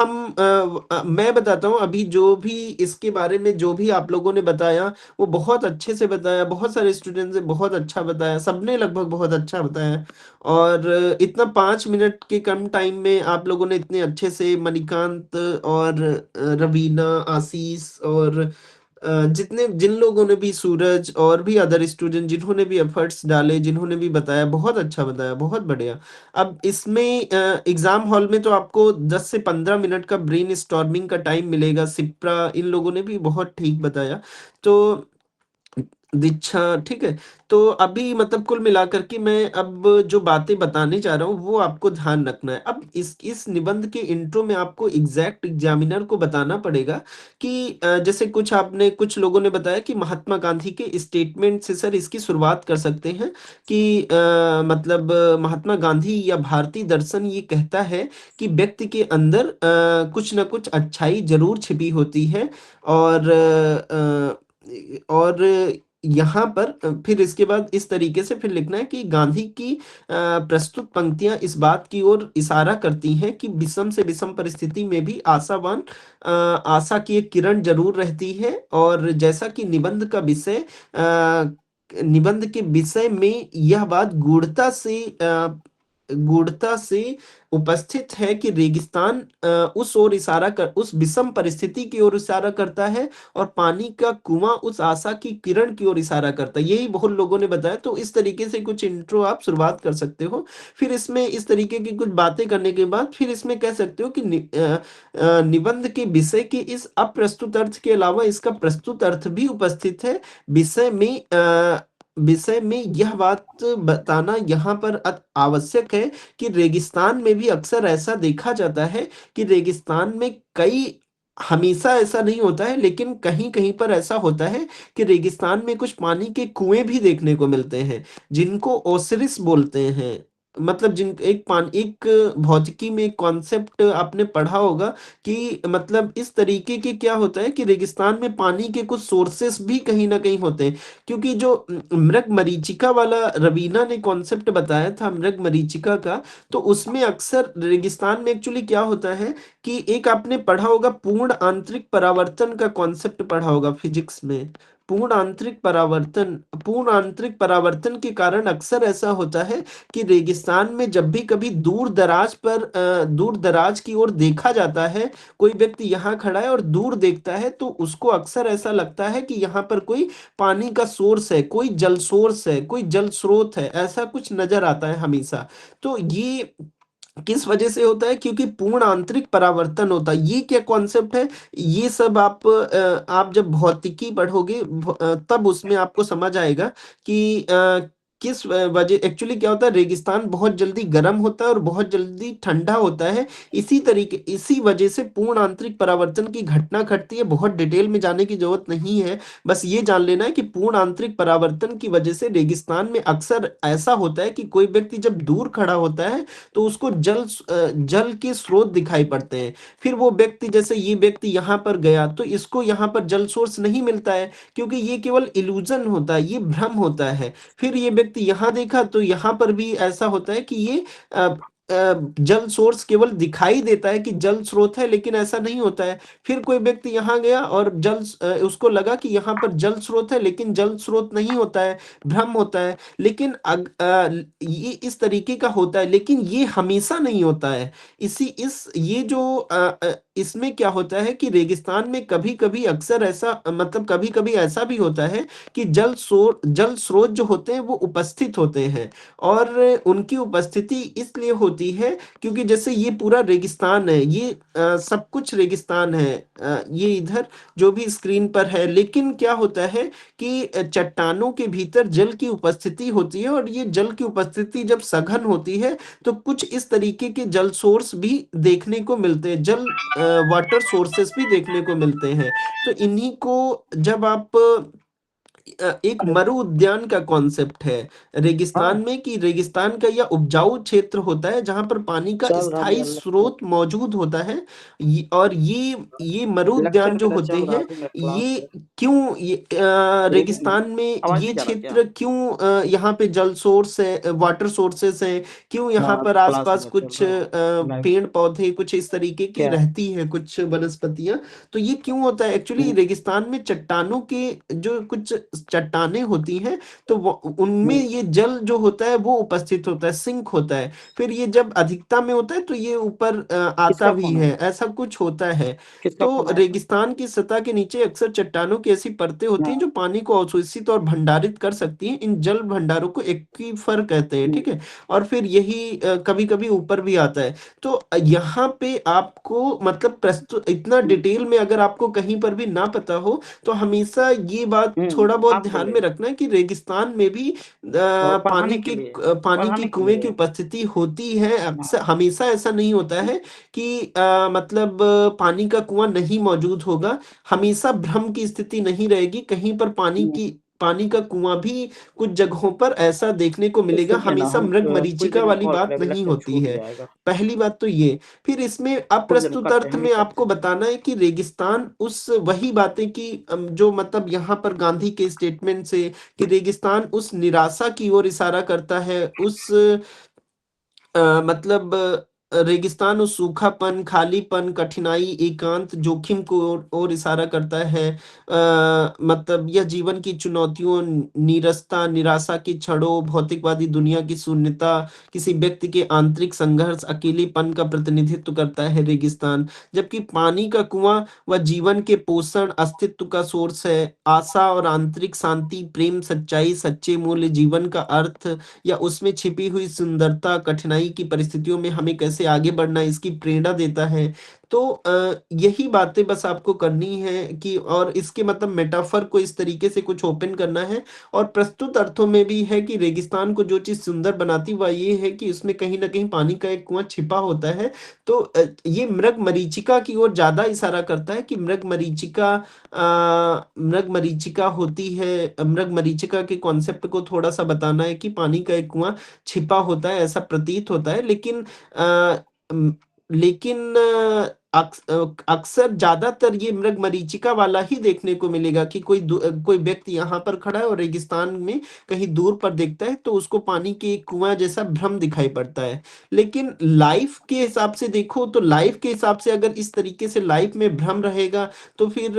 मैं बताता हूँ अभी जो भी इसके बारे में जो भी आप लोगों ने बताया, वो बहुत अच्छे से बताया, बहुत सारे स्टूडेंट्स ने बहुत अच्छा बताया, सबने लगभग बहुत अच्छा बताया और इतना 5 मिनट के कम टाइम में आप लोगों ने इतने अच्छे से मणिकांत और रवीना, आशीष और जितने जिन लोगों ने भी सूरज और भी अदर स्टूडेंट जिन्होंने भी एफर्ट्स डाले, जिन्होंने भी बताया, बहुत अच्छा बताया, बहुत बढ़िया। अब इसमें एग्जाम हॉल में तो आपको 10 से 15 मिनट का ब्रेनस्टॉर्मिंग का टाइम मिलेगा। सिप्रा इन लोगों ने भी बहुत ठीक बताया। तो दीक्षा ठीक है। तो अभी मतलब कुल मिलाकर के मैं अब जो बातें बताने जा रहा हूँ वो आपको ध्यान रखना है। अब इस निबंध के इंट्रो में आपको एग्जैक्ट एग्जामिनर को बताना पड़ेगा कि जैसे कुछ लोगों ने बताया कि महात्मा गांधी के स्टेटमेंट से सर इसकी शुरुआत कर सकते हैं कि मतलब महात्मा गांधी या भारतीय दर्शन ये कहता है कि व्यक्ति के अंदर कुछ ना कुछ अच्छाई जरूर छिपी होती है और यहाँ पर फिर इसके बाद इस तरीके से फिर लिखना है कि गांधी की प्रस्तुत पंक्तियां इस बात की ओर इशारा करती हैं कि विषम से विषम परिस्थिति में भी आशा की एक किरण जरूर रहती है। और जैसा कि निबंध के विषय में यह बात गूढ़ता से उपस्थित है कि रेगिस्तान उस विषम परिस्थिति की ओर इशारा करता है और पानी का कुआं उस आशा की किरण की ओर इशारा करता है। यही बहुत लोगों ने बताया। तो इस तरीके से कुछ इंट्रो आप शुरुआत कर सकते हो। फिर इसमें इस तरीके की कुछ बातें करने के बाद फिर इसमें कह सकते हो कि निबंध के विषय के इस अप्रस्तुत अर्थ के अलावा इसका प्रस्तुत अर्थ भी उपस्थित है। विषय में यह बात बताना यहाँ पर आवश्यक है कि रेगिस्तान में भी अक्सर ऐसा देखा जाता है कि रेगिस्तान में हमेशा ऐसा नहीं होता है, लेकिन कहीं-कहीं पर ऐसा होता है कि रेगिस्तान में कुछ पानी के कुएँ भी देखने को मिलते हैं, जिनको ओसिरिस बोलते हैं। मतलब एक भौतिकी में एक कॉन्सेप्ट आपने पढ़ा होगा कि मतलब इस तरीके के क्या होता है कि रेगिस्तान में पानी के कुछ सोर्सेस भी कहीं न कहीं होते हैं। क्योंकि जो मृगमरीचिका वाला रवीना ने कॉन्सेप्ट बताया था मृगमरीचिका का, तो उसमें अक्सर रेगिस्तान में एक्चुअली क्या होता है कि एक आपने पढ़ा होगा पूर्ण आंतरिक परावर्तन का कॉन्सेप्ट पढ़ा होगा फिजिक्स में। पूर्ण आंतरिक परावर्तन के कारण अक्सर ऐसा होता है कि रेगिस्तान में जब भी कभी दूर दराज की ओर देखा जाता है, कोई व्यक्ति यहाँ खड़ा है और दूर देखता है तो उसको अक्सर ऐसा लगता है कि यहाँ पर कोई पानी का सोर्स है, कोई जल सोर्स है, कोई जल स्रोत है, ऐसा कुछ नजर आता है हमेशा। तो ये किस वजह से होता है? क्योंकि पूर्ण आंतरिक परावर्तन होता है। ये क्या कॉन्सेप्ट है? ये सब आप जब भौतिकी पढ़ोगे तब उसमें आपको समझ आएगा कि किस वजह एक्चुअली क्या होता है, रेगिस्तान बहुत जल्दी गर्म होता है और बहुत जल्दी ठंडा होता है। इसी वजह से पूर्ण आंतरिक परावर्तन की घटना घटती है। बहुत डिटेल में जाने की जरूरत नहीं है, बस ये जान लेना है कि पूर्ण आंतरिक परावर्तन की वजह से रेगिस्तान में अक्सर ऐसा होता है कि कोई व्यक्ति जब दूर खड़ा होता है तो उसको जल के स्रोत दिखाई पड़ते हैं। फिर वो व्यक्ति, जैसे ये व्यक्ति यहाँ पर गया तो इसको यहाँ पर जल सोर्स नहीं मिलता है, क्योंकि ये केवल इल्यूजन होता है, ये भ्रम होता है। फिर ये व्यक्ति यहाँ देखा तो यहाँ पर भी ऐसा होता है कि ये जल सोर्स केवल दिखाई देता है कि जल स्रोत है, लेकिन ऐसा नहीं होता है। फिर कोई व्यक्ति यहाँ गया और उसको लगा कि यहाँ पर जल स्रोत है, लेकिन जल स्रोत नहीं होता है, भ्रम होता है। लेकिन ये इस तरीके का होता है, लेकिन ये हमेशा नहीं होता है। इसमें क्या होता है कि रेगिस्तान में कभी कभी अक्सर ऐसा, मतलब कभी कभी ऐसा भी होता है कि जल स्रोत जो होते हैं वो उपस्थित होते हैं, और उनकी उपस्थिति इसलिए होती है क्योंकि जैसे ये पूरा रेगिस्तान है, ये सब कुछ रेगिस्तान है, ये इधर जो भी स्क्रीन पर है। लेकिन क्या होता है कि चट्टानों के भीतर जल की उपस्थिति होती है, और ये जल की उपस्थिति जब सघन होती है तो कुछ इस तरीके के जल सोर्स भी देखने को मिलते हैं, वाटर सोर्सेस भी देखने को मिलते हैं। तो इन्हीं को जब आप एक मरु उद्यान का कॉन्सेप्ट है रेगिस्तान में, कि रेगिस्तान का यह उपजाऊ क्षेत्र होता है जहां पर पानी का स्थायी स्रोत मौजूद होता है। और ये मरु उद्यान जो होते हैं, ये क्यों रेगिस्तान में ये क्षेत्र क्यों यहाँ पे जल सोर्स है, वाटर सोर्सेस है, क्यों यहाँ पर आसपास कुछ पेड़ पौधे कुछ इस तरीके की रहती है, कुछ वनस्पतियां। तो ये क्यों होता है, एक्चुअली रेगिस्तान में चट्टानों के जो कुछ चट्टानें होती हैं, तो उनमें ये जल जो होता है वो उपस्थित होता है, सिंक होता है। फिर ये जब अधिकता में होता है तो ये ऊपर आता भी है, ऐसा कुछ होता है। तो रेगिस्तान की सतह के नीचे अक्सर चट्टानों की ऐसी परतें होती हैं जो पानी को अवशोषित और भंडारित कर सकती हैं। इन जल भंडारों को एक्वीफर कहते हैं, ठीक है। और फिर यही कभी कभी ऊपर भी आता है। तो यहाँ पे आपको मतलब प्रस्तुत इतना डिटेल में अगर आपको कहीं पर भी ना पता हो तो हमेशा ये बात थोड़ा बहुत ध्यान में रखना है कि रेगिस्तान में भी पानी की कुएं की उपस्थिति होती है। अक्सर हमेशा ऐसा नहीं होता है कि मतलब पानी का कुआं नहीं मौजूद होगा, हमेशा भ्रम की स्थिति नहीं रहेगी। कहीं पर पानी का कुआं भी कुछ जगहों पर ऐसा देखने को मिलेगा। हमेशा मृग मरीचिका वाली बात नहीं होती है, पहली बात तो ये। फिर इसमें अप्रस्तुत अर्थ में आपको बताना है कि रेगिस्तान उस वही बातें की जो मतलब यहाँ पर गांधी के स्टेटमेंट से कि रेगिस्तान उस निराशा की ओर इशारा करता है, उस मतलब रेगिस्तान उस सूखापन, खालीपन, कठिनाई, एकांत, जोखिम को ओर इशारा करता है। मतलब यह जीवन की चुनौतियों, नीरसता, निराशा की क्षणों, भौतिकवादी दुनिया की शून्यता, किसी व्यक्ति के आंतरिक संघर्ष, अकेलेपन का प्रतिनिधित्व करता है रेगिस्तान। जबकि पानी का कुआं वह जीवन के पोषण, अस्तित्व का सोर्स है, आशा और आंतरिक शांति, प्रेम, सच्चाई, सच्चे मूल्य, जीवन का अर्थ या उसमें छिपी हुई सुंदरता, कठिनाई की परिस्थितियों में हमें कैसे आगे बढ़ना, इसकी प्रेरणा देता है। तो यही बातें बस आपको करनी है कि, और इसके मतलब मेटाफर को इस तरीके से कुछ ओपन करना है। और प्रस्तुत अर्थों में भी है कि रेगिस्तान को जो चीज सुंदर बनाती वह ये है कि उसमें कहीं ना कहीं पानी का एक कुआं छिपा होता है। तो ये मृग मरीचिका की ओर ज्यादा इशारा करता है कि मृग मरीचिका होती है। मृग मरीचिका के कॉन्सेप्ट को थोड़ा सा बताना है कि पानी का एक कुआं छिपा होता है, ऐसा प्रतीत होता है। लेकिन अक्सर ज्यादातर ये मृग मरीचिका वाला ही देखने को मिलेगा कि कोई व्यक्ति यहाँ पर खड़ा है और रेगिस्तान में कहीं दूर पर देखता है तो उसको पानी के एक कुआं जैसा भ्रम दिखाई पड़ता है। लेकिन लाइफ के हिसाब से देखो तो लाइफ के हिसाब से अगर इस तरीके से लाइफ में भ्रम रहेगा तो फिर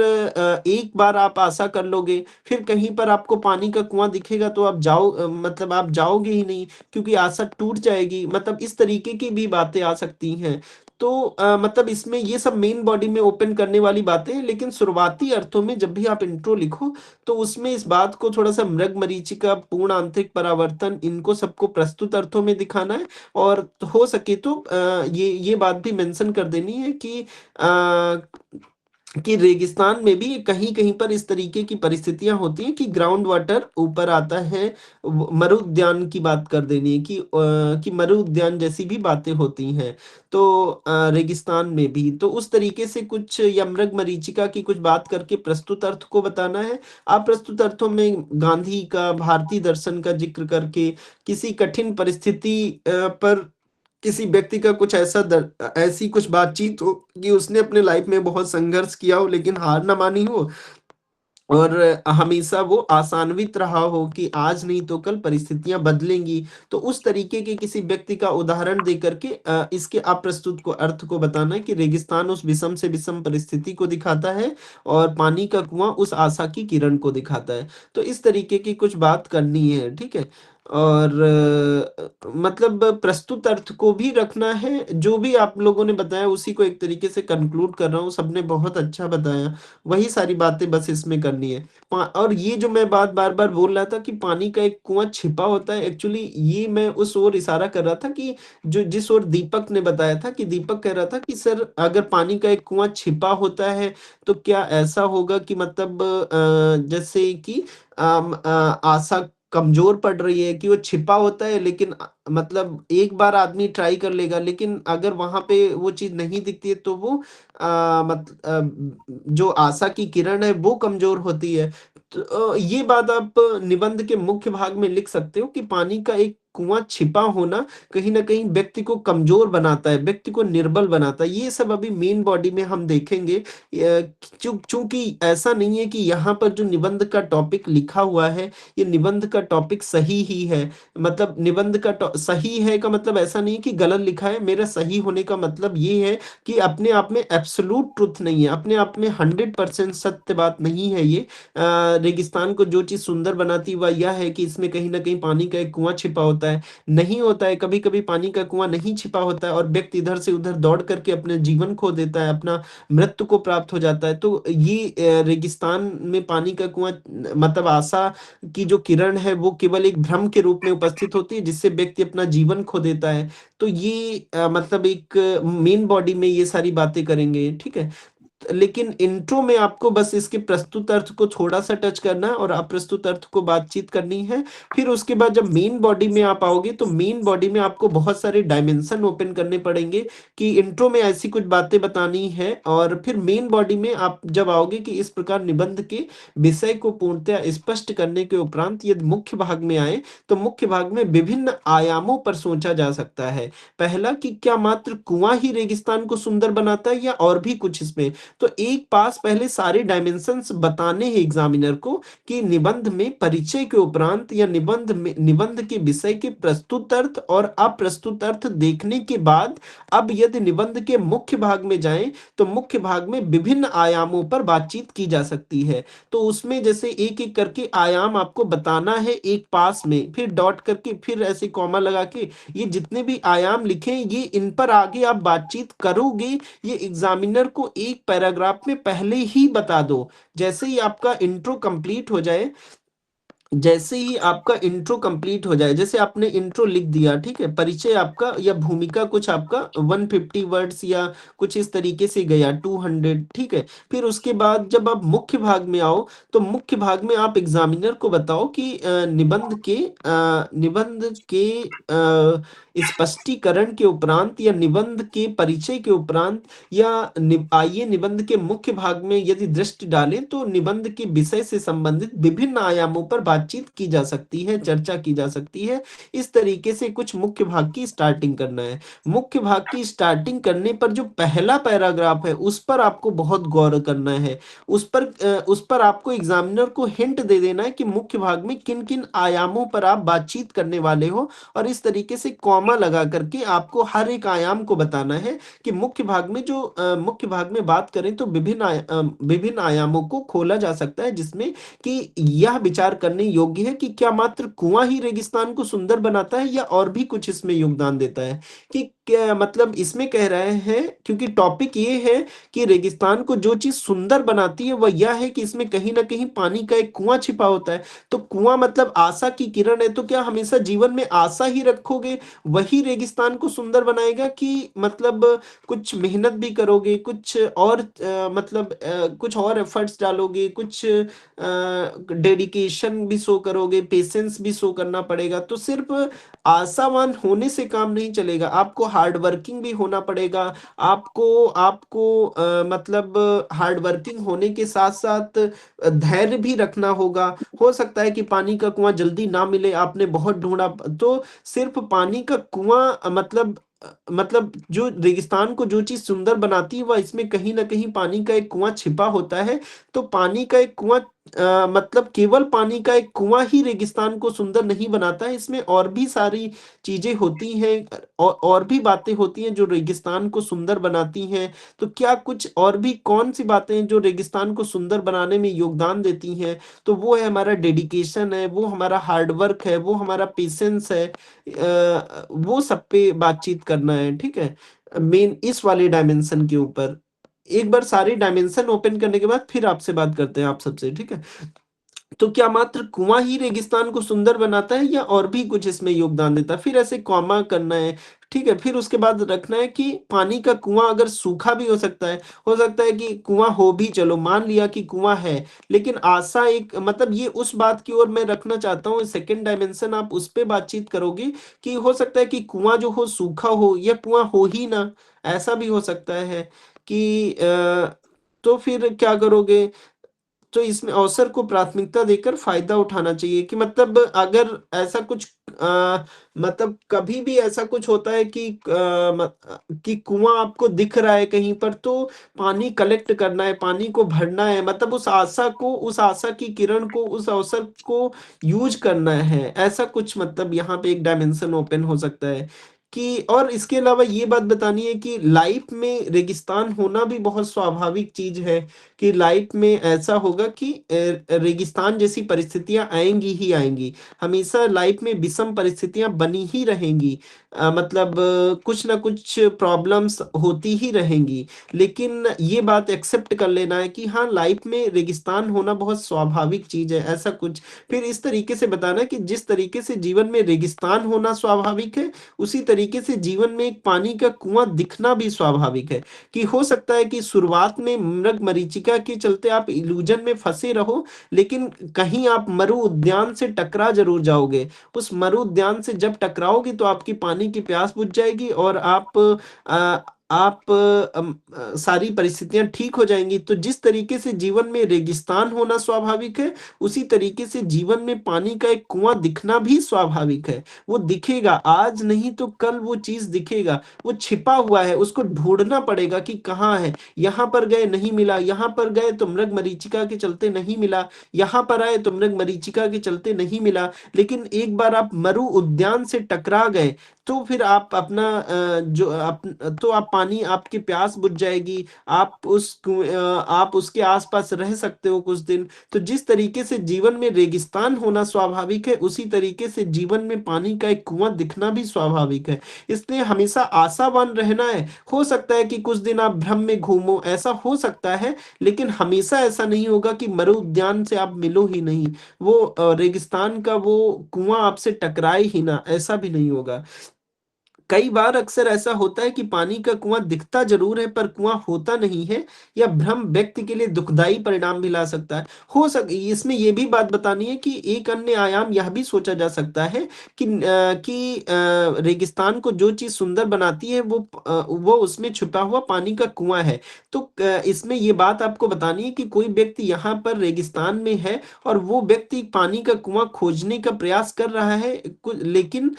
एक बार आप आशा कर लोगे, फिर कहीं पर आपको पानी का कुआं दिखेगा तो आप मतलब आप जाओगे ही नहीं, क्योंकि आशा टूट जाएगी। मतलब इस तरीके की भी बातें आ सकती हैं। तो मतलब इसमें ये सब मेन बॉडी में ओपन करने वाली बातें हैं। लेकिन शुरुआती अर्थों में जब भी आप इंट्रो लिखो तो उसमें इस बात को थोड़ा सा मृग मरीचिका, पूर्ण आंतरिक परावर्तन, इनको सबको प्रस्तुत अर्थों में दिखाना है। और हो सके तो ये बात भी मेंशन कर देनी है कि कि रेगिस्तान में भी कहीं-कहीं पर इस तरीके की परिस्थितियाँ होती हैं कि ग्राउंड वाटर ऊपर आता है। मरु उद्यान की बात कर देनी है कि मरु उद्यान जैसी भी बातें होती हैं। तो रेगिस्तान में भी तो उस तरीके से कुछ यमृग मरीचिका की कुछ बात करके प्रस्तुत अर्थ को बताना है। अप्रस्तुत अर्थों में गांधी का, भारतीय दर्शन का ज़िक्र करके किसी कठिन परिस्थिति पर किसी व्यक्ति का कुछ ऐसी कुछ बातचीत हो कि उसने अपने लाइफ में बहुत संघर्ष किया हो लेकिन हार ना मानी हो और हमेशा वो आशान्वित रहा हो कि आज नहीं तो कल परिस्थितियां बदलेंगी। तो उस तरीके के किसी व्यक्ति का उदाहरण दे करके इसके अप्रस्तुत को अर्थ को बताना है कि रेगिस्तान उस विषम से विषम परिस्थिति को दिखाता है और पानी का कुआं उस आशा की किरण को दिखाता है। तो इस तरीके की कुछ बात करनी है, ठीक है। और मतलब प्रस्तुत अर्थ को भी रखना है। जो भी आप लोगों ने बताया उसी को एक तरीके से कंक्लूड कर रहा हूँ। सबने बहुत अच्छा बताया। वही सारी बातें बस इसमें करनी है। और ये जो मैं बात बार-बार बोल रहा था कि पानी का एक कुआँ छिपा होता है, एक्चुअली ये मैं उस ओर इशारा कर रहा था कि जो जिस ओर दीपक ने बताया था कि दीपक कह रहा था कि सर अगर पानी का एक कुआँ छिपा होता है, तो क्या ऐसा होगा कि मतलब जैसे कि आशा कमज़ोर पड़ रही है कि वो छिपा होता है लेकिन मतलब एक बार आदमी ट्राई कर लेगा लेकिन अगर वहाँ पे वो चीज़ नहीं दिखती है तो वो जो आशा की किरण है वो कमज़ोर होती है। तो ये बात आप निबंध के मुख्य भाग में लिख सकते हो कि पानी का एक कुआँ छिपा होना कहीं न कहीं व्यक्ति को कमज़ोर बनाता है, व्यक्ति को निर्बल बनाता है। ये सब अभी मेन बॉडी में हम देखेंगे। चूँकि ऐसा नहीं है कि यहाँ पर जो निबंध का टॉपिक लिखा हुआ है, ये निबंध का टॉपिक सही ही है। मतलब निबंध का सही है का मतलब ऐसा नहीं है कि गलत लिखा है। मेरा सही होने का मतलब ये है कि अपने आप में एब्सोल्यूट ट्रुथ नहीं है, अपने आप में 100% सत्य बात नहीं है ये। रेगिस्तान को जो चीज़ सुंदर बनाती है वह यह है कि इसमें कहीं न कहीं पानी का एक कुआँ छिपा होता है। नहीं होता है, कभी-कभी पानी का कुआँ नहीं छिपा होता है और व्यक्ति इधर से उधर दौड़ करके अपने जीवन खो देता है, अपना मृत्यु को प्राप्त हो जाता है। तो ये रेगिस्तान में पानी का कुआँ मतलब आशा की जो किरण है वो केवल एक भ्रम के रूप में उपस्थित होती है जिससे व्यक्ति अपना जीवन खो देता है। तो ये मतलब एक मेन बॉडी में ये सारी बातें करेंगे, ठीक है। लेकिन इंट्रो में आपको बस इसके प्रस्तुत अर्थ को थोड़ा-सा टच करना है और अप्रस्तुत अर्थ को बातचीत करनी है। फिर उसके बाद जब मेन बॉडी में आप आओगे तो मेन बॉडी में आपको बहुत सारे डायमेंशन ओपन करने पड़ेंगे कि इंट्रो में ऐसी कुछ बातें बतानी है और फिर मेन बॉडी में आप जब आओगे कि इस प्रकार निबंध के विषय को पूर्णतया स्पष्ट करने के उपरांत यदि मुख्य भाग में आए, तो मुख्य भाग में विभिन्न आयामों पर सोचा जा सकता है। पहला कि क्या मात्र कुआँ ही रेगिस्तान को सुंदर बनाता है या और भी कुछ इसमें? तो एक पास पहले सारे डायमेंशंस बताने हैं एग्जामिनर को कि निबंध में परिचय के उपरांत या निबंध के विषय के प्रस्तुत अर्थ और अप्रस्तुत अर्थ देखने के बाद अब यदि निबंध के मुख्य भाग में जाएं तो मुख्य भाग में विभिन्न आयामों पर बातचीत की जा सकती है। तो उसमें जैसे एक एक करके आयाम आपको बताना है एक पास में, फिर डॉट करके फिर ऐसे कॉमा लगा के ये जितने भी आयाम लिखे ये इन पर आगे आप बातचीत करोगे। ये एग्जामिनर को एक पैराग्राफ में पहले ही बता दो। जैसे ही आपका इंट्रो कंप्लीट हो जाए जैसे आपने इंट्रो लिख दिया, ठीक है, परिचय आपका या भूमिका कुछ आपका 150 वर्ड्स या कुछ इस तरीके से गया 200, ठीक है। फिर उसके बाद जब आप मुख्य भाग में आओ तो मुख्य भाग में आप एग्जामिनर को बताओ कि निबंध के स्पष्टीकरण के उपरांत या निबंध के परिचय के उपरांत या आइए निबंध के मुख्य भाग में यदि दृष्टि डालें तो निबंध के विषय से संबंधित विभिन्न आयामों पर बातचीत की जा सकती है, चर्चा की जा सकती है। इस तरीके से कुछ मुख्य भाग की स्टार्टिंग करना है। मुख्य भाग की स्टार्टिंग करने पर जो पहला पैराग्राफ है उस पर आपको बहुत गौर करना है। उस पर आपको एग्जामिनर को हिंट दे देना है कि मुख्य भाग में किन किन आयामों पर आप बातचीत करने वाले हो और इस तरीके से कॉमा लगा करके आपको हर एक आयाम को बताना है कि मुख्य भाग में बात करें तो विभिन्न आयामों को खोला जा सकता है जिसमें कि यह विचार करने योग्य है कि क्या मात्र कुआं ही रेगिस्तान को सुंदर बनाता है या और भी कुछ इसमें योगदान देता है, कि क्या मतलब इसमें कह रहे हैं, क्योंकि टॉपिक ये है कि रेगिस्तान को जो चीज़ सुंदर बनाती है वह यह है कि इसमें कहीं न कहीं पानी का एक कुआँ छिपा होता है। तो कुआँ मतलब आशा की किरण है, तो क्या हमेशा जीवन में आशा ही रखोगे, वही रेगिस्तान को सुंदर बनाएगा, कि मतलब कुछ मेहनत भी करोगे, कुछ और कुछ और एफर्ट्स डालोगे, कुछ डेडिकेशन भी शो करोगे, पेशेंस भी शो करना पड़ेगा। तो सिर्फ़ आशावान होने से काम नहीं चलेगा, आपको हार्ड वर्किंग भी होना पड़ेगा। आपको आपको मतलब हार्ड वर्किंग होने के साथ-साथ धैर्य भी रखना होगा। हो सकता है कि पानी का कुआँ जल्दी ना मिले, आपने बहुत ढूँढा, तो सिर्फ़ पानी का कुआँ मतलब जो रेगिस्तान को जो चीज़ सुंदर बनाती है, वह इसमें कहीं न कहीं पानी का एक कुआँ छिपा होता है। तो पानी का एक कुआँ मतलब केवल पानी का एक कुआँ ही रेगिस्तान को सुंदर नहीं बनाता है, इसमें और भी सारी चीज़ें होती हैं, और भी बातें होती हैं जो रेगिस्तान को सुंदर बनाती हैं। तो क्या कुछ और भी कौन-सी बातें हैं जो रेगिस्तान को सुंदर बनाने में योगदान देती हैं? तो वो है हमारा डेडिकेशन है, वो हमारा हार्ड वर्क है, वो हमारा पेशेंस है, वो सब पे बातचीत करना है, ठीक है? मेन इस वाले डायमेंशन के ऊपर। एक बार सारे डायमेंशन ओपन करने के बाद फिर आपसे बात करते हैं आप सबसे, ठीक है? तो क्या मात्र कुआँ ही रेगिस्तान को सुंदर बनाता है, या और भी कुछ इसमें योगदान देता है? फिर ऐसे कॉमा करना है, ठीक है? फिर उसके बाद रखना है कि पानी का कुआँ अगर सूखा भी हो सकता है कि कुआँ हो भी, चलो मान लिया कि कुआँ है, लेकिन आशा एक मतलब ये उस बात की ओर मैं रखना चाहता हूँ, सेकंड डायमेंशन आप उस पे बातचीत करोगे कि हो सकता है कि कुआँ जो हो सूखा हो, या कुआँ हो ही ना, ऐसा भी हो सकता है कि तो फिर क्या करोगे? तो इसमें अवसर को प्राथमिकता देकर फ़ायदा उठाना चाहिए, कि मतलब अगर ऐसा कुछ मतलब कभी भी ऐसा कुछ होता है कि कि कुआँ आपको दिख रहा है कहीं पर, तो पानी कलेक्ट करना है, पानी को भरना है, मतलब उस आशा की किरण को, उस अवसर को यूज़ करना है। ऐसा कुछ मतलब यहाँ पे एक डायमेंशन ओपन हो सकता है कि, और इसके अलावा ये बात बतानी है कि लाइफ़ में रेगिस्तान होना भी बहुत स्वाभाविक चीज़ है, कि लाइफ में ऐसा होगा कि रेगिस्तान जैसी परिस्थितियाँ आएँगी ही आएँगी। हमेशा लाइफ में विषम परिस्थितियाँ बनी ही रहेंगी। मतलब कुछ न कुछ प्रॉब्लम्स होती ही रहेंगी। लेकिन ये बात एक्सेप्ट कर लेना है कि हाँ, लाइफ में रेगिस्तान होना बहुत स्वाभाविक चीज़ है, ऐसा कुछ। फिर इस तरीके से बताना कि जिस तरीके से जीवन में रेगिस्तान होना स्वाभाविक है, उसी तरीके से जीवन में एक पानी का कुआँ दिखना भी स्वाभाविक है। कि हो सकता है कि शुरुआत में मृगमरीचिका के चलते आप इल्यूजन में फँसे रहो, लेकिन कहीं आप मरु उद्यान से टकरा ज़रूर जाओगे। उस मरु उद्यान से जब टकराओगे तो आपकी पानी की प्यास बुझ जाएगी, और सारी परिस्थितियाँ ठीक हो जाएँगी। तो जिस तरीके से जीवन में रेगिस्तान होना स्वाभाविक है, उसी तरीके से जीवन में पानी का एक कुआँ दिखना भी स्वाभाविक है। वो दिखेगा, आज नहीं तो कल वो चीज़ दिखेगा। वो छिपा हुआ है, उसको ढूँढना पड़ेगा कि कहाँ है। यहाँ पर गए नहीं मिला, यहाँ पर गए तो मृगमरीचिका के चलते नहीं मिला, यहाँ पर आए तो मृगमरीचिका के चलते नहीं मिला। लेकिन एक बार आप मरु उद्यान से टकरा गए, तो फिर आप अपना तो आप पानी, आपकी प्यास बुझ जाएगी, आप उसके आस-पास रह सकते हो कुछ दिन। तो जिस तरीके से जीवन में रेगिस्तान होना स्वाभाविक है, उसी तरीके से जीवन में पानी का एक कुआँ दिखना भी स्वाभाविक है। इसलिए हमेशा आशावान रहना है। हो सकता है कि कुछ दिन आप भ्रम में घूमो, ऐसा हो सकता है, लेकिन हमेशा ऐसा नहीं होगा कि मरु उद्यान से आप मिलो ही नहीं। वो रेगिस्तान का वो कुआँ आपसे टकराए ही ना, ऐसा भी नहीं होगा। कई बार अक्सर ऐसा होता है कि पानी का कुआँ दिखता ज़रूर है, पर कुआँ होता नहीं है, या भ्रम व्यक्ति के लिए दुखदायी परिणाम भी ला सकता है। इसमें ये भी बात बतानी है कि एक अन्य आयाम यह भी सोचा जा सकता है कि रेगिस्तान को जो चीज़ सुंदर बनाती है, वो उसमें छुपा हुआ पानी का कुआँ है। तो इसमें ये बात आपको बतानी है कि कोई व्यक्ति यहाँ पर रेगिस्तान में है, और वो व्यक्ति पानी का कुआँ खोजने का प्रयास कर रहा है, लेकिन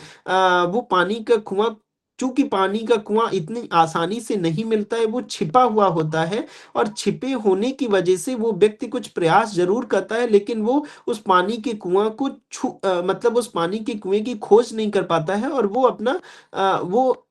वो पानी का कुआँ, चूँकि पानी का कुआँ इतनी आसानी से नहीं मिलता है, वो छिपा हुआ होता है, और छिपे होने की वजह से वो व्यक्ति कुछ प्रयास ज़रूर करता है, लेकिन वो उस पानी के कुआँ को मतलब उस पानी के कुएँ की खोज नहीं कर पाता है, और वो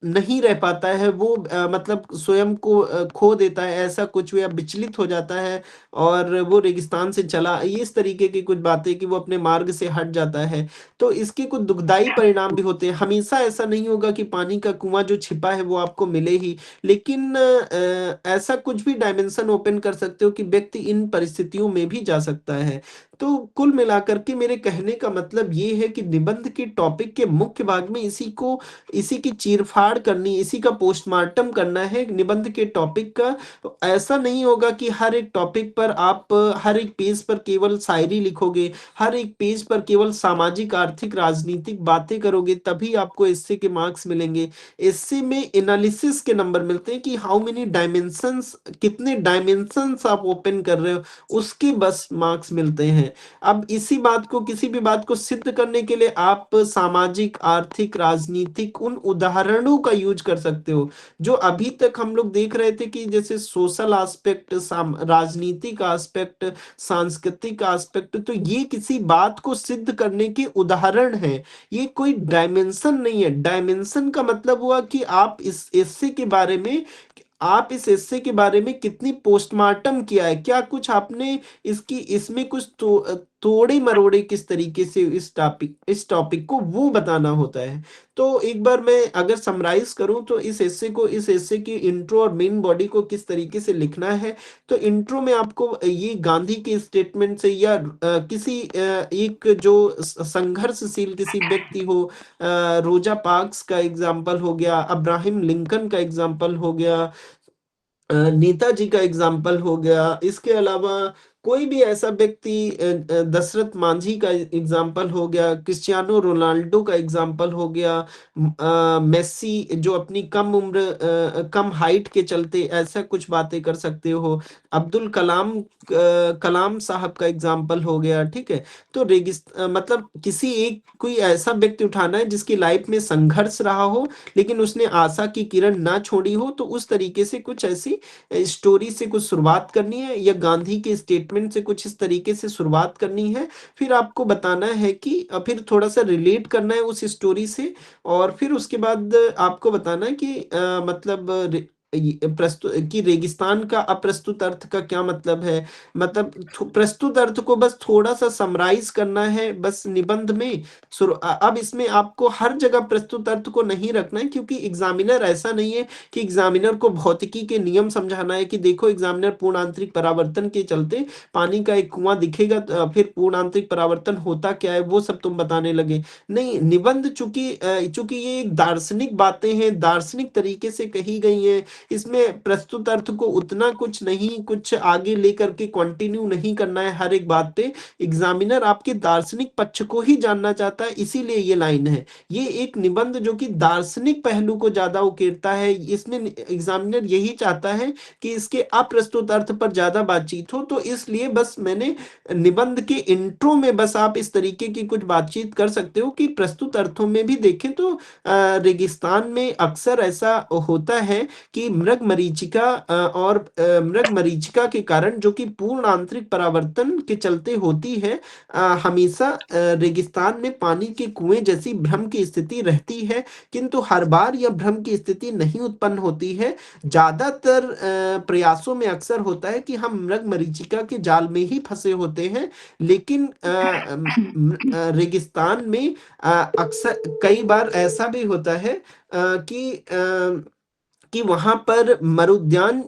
नहीं रह पाता है, वो मतलब स्वयं को खो देता है, ऐसा कुछ या विचलित हो जाता है और वो रेगिस्तान से चला, ये इस तरीके की कुछ बातें कि वो अपने मार्ग से हट जाता है। तो इसके कुछ दुखदाई परिणाम भी होते हैं। हमेशा ऐसा नहीं होगा कि पानी का कुआँ जो छिपा है वो आपको मिले ही, लेकिन ऐसा कुछ भी डायमेंशन ओपन कर सकते हो कि व्यक्ति इन परिस्थितियों में भी जा सकता है। तो कुल मिलाकर के मेरे कहने का मतलब ये है कि निबंध के टॉपिक के मुख्य भाग में इसी की चीरफाड़ करनी, इसी का पोस्टमार्टम करना है निबंध के टॉपिक का। तो ऐसा नहीं होगा कि हर एक टॉपिक पर आप हर एक पेज पर केवल शायरी लिखोगे, हर एक पेज पर केवल सामाजिक आर्थिक राजनीतिक बातें करोगे तभी आपको एस्से के मार्क्स मिलेंगे। एस्से में एनालिसिस के नंबर मिलते हैं कि हाउ मेनी डायमेंशंस, कितने डायमेंशंस आप ओपन कर रहे हो, उसके बस मार्क्स मिलते हैं। अब इसी बात को, किसी भी बात को सिद्ध करने के लिए आप सामाजिक आर्थिक राजनीतिक उन उदाहरणों का यूज कर सकते हो जो अभी तक हम लोग देख रहे थे कि जैसे सोशल एस्पेक्ट, राजनीतिक एस्पेक्ट, सांस्कृतिक एस्पेक्ट, तो ये किसी बात को सिद्ध करने के उदाहरण हैं, ये कोई डायमेंशन नहीं है। डायमेंशन का मतलब हुआ कि आप इस एस्से के बारे में, आप इस एस्से के बारे में कितनी पोस्टमार्टम किया है, क्या कुछ आपने इसमें कुछ तोड़े मरोड़े किस तरीके से इस टॉपिक को, वो बताना होता है। तो एक बार मैं अगर समराइज करूं तो इस एस्से की इंट्रो और मेन बॉडी को किस तरीके से लिखना है, तो इंट्रो में आपको ये गांधी के स्टेटमेंट से या किसी एक जो संघर्षशील किसी व्यक्ति हो, रोजा पार्क्स का एग्जाम्पल हो गया, अब्राहम लिंकन का एग्जाम्पल हो गया, नेताजी का एग्जाम्पल हो गया, इसके अलावा कोई भी ऐसा व्यक्ति, दशरथ मांझी का एग्जाम्पल हो गया, क्रिस्टियानो रोनाल्डो का एग्जाम्पल हो गया, मेस्सी जो अपनी कम उम्र कम हाइट के चलते ऐसा कुछ बातें कर सकते हो, अब्दुल कलाम साहब का एग्जाम्पल हो गया। ठीक है, तो मतलब किसी एक कोई ऐसा व्यक्ति उठाना है जिसकी लाइफ में संघर्ष रहा हो लेकिन उसने आशा की किरण ना छोड़ी हो, तो उस तरीके से कुछ ऐसी स्टोरी से कुछ शुरुआत करनी है या गांधी के स्टेटमेंट से कुछ इस तरीके से शुरुआत करनी है। फिर आपको बताना है कि फिर थोड़ा सा रिलेट करना है उस स्टोरी से, और फिर उसके बाद आपको बताना है कि मतलब प्रस्तुत कि रेगिस्तान का अप्रस्तुत अर्थ का क्या मतलब है। मतलब प्रस्तुत अर्थ को बस थोड़ा सा समराइज करना है बस निबंध में। अब इसमें आपको हर जगह प्रस्तुत अर्थ को नहीं रखना है, क्योंकि एग्जामिनर ऐसा नहीं है कि एग्जामिनर को भौतिकी के नियम समझाना है कि देखो एग्जामिनर पूर्ण आंतरिक परावर्तन के चलते पानी का एक कुआं दिखेगा, फिर पूर्ण आंतरिक परावर्तन होता क्या है वो सब तुम बताने लगे। नहीं, निबंध चूंकि ये एक दार्शनिक बातें हैं, दार्शनिक तरीके से कही गई हैं, इसमें प्रस्तुत अर्थ को उतना कुछ नहीं, कुछ आगे लेकर के कंटिन्यू नहीं करना है हर एक बात पे। एग्जामिनर आपके दार्शनिक पक्ष को ही जानना चाहता है, इसीलिए ये लाइन है। ये एक निबंध जो कि दार्शनिक पहलू को ज्यादा उकेरता है, इसमें एग्जामिनर यही चाहता है कि इसके अप्रस्तुत अर्थ पर ज्यादा बातचीत हो। तो इसलिए बस मैंने निबंध के इंट्रो में बस आप इस तरीके की कुछ बातचीत कर सकते हो कि प्रस्तुत अर्थों में भी देखें तो रेगिस्तान में अक्सर ऐसा होता है कि मृग मरीचिका के कारण जो कि पूर्ण आंतरिक परावर्तन के चलते होती है, हमेशा रेगिस्तान में पानी के कुएं जैसी भ्रम की स्थिति रहती है, किंतु हर बार यह भ्रम की स्थिति नहीं उत्पन्न होती है। ज्यादातर प्रयासों में अक्सर होता है कि हम मृग मरीचिका के जाल में ही फंसे होते हैं, लेकिन रेगिस्तान में अक्सर कई बार ऐसा भी होता है कि वहां पर मरुद्यान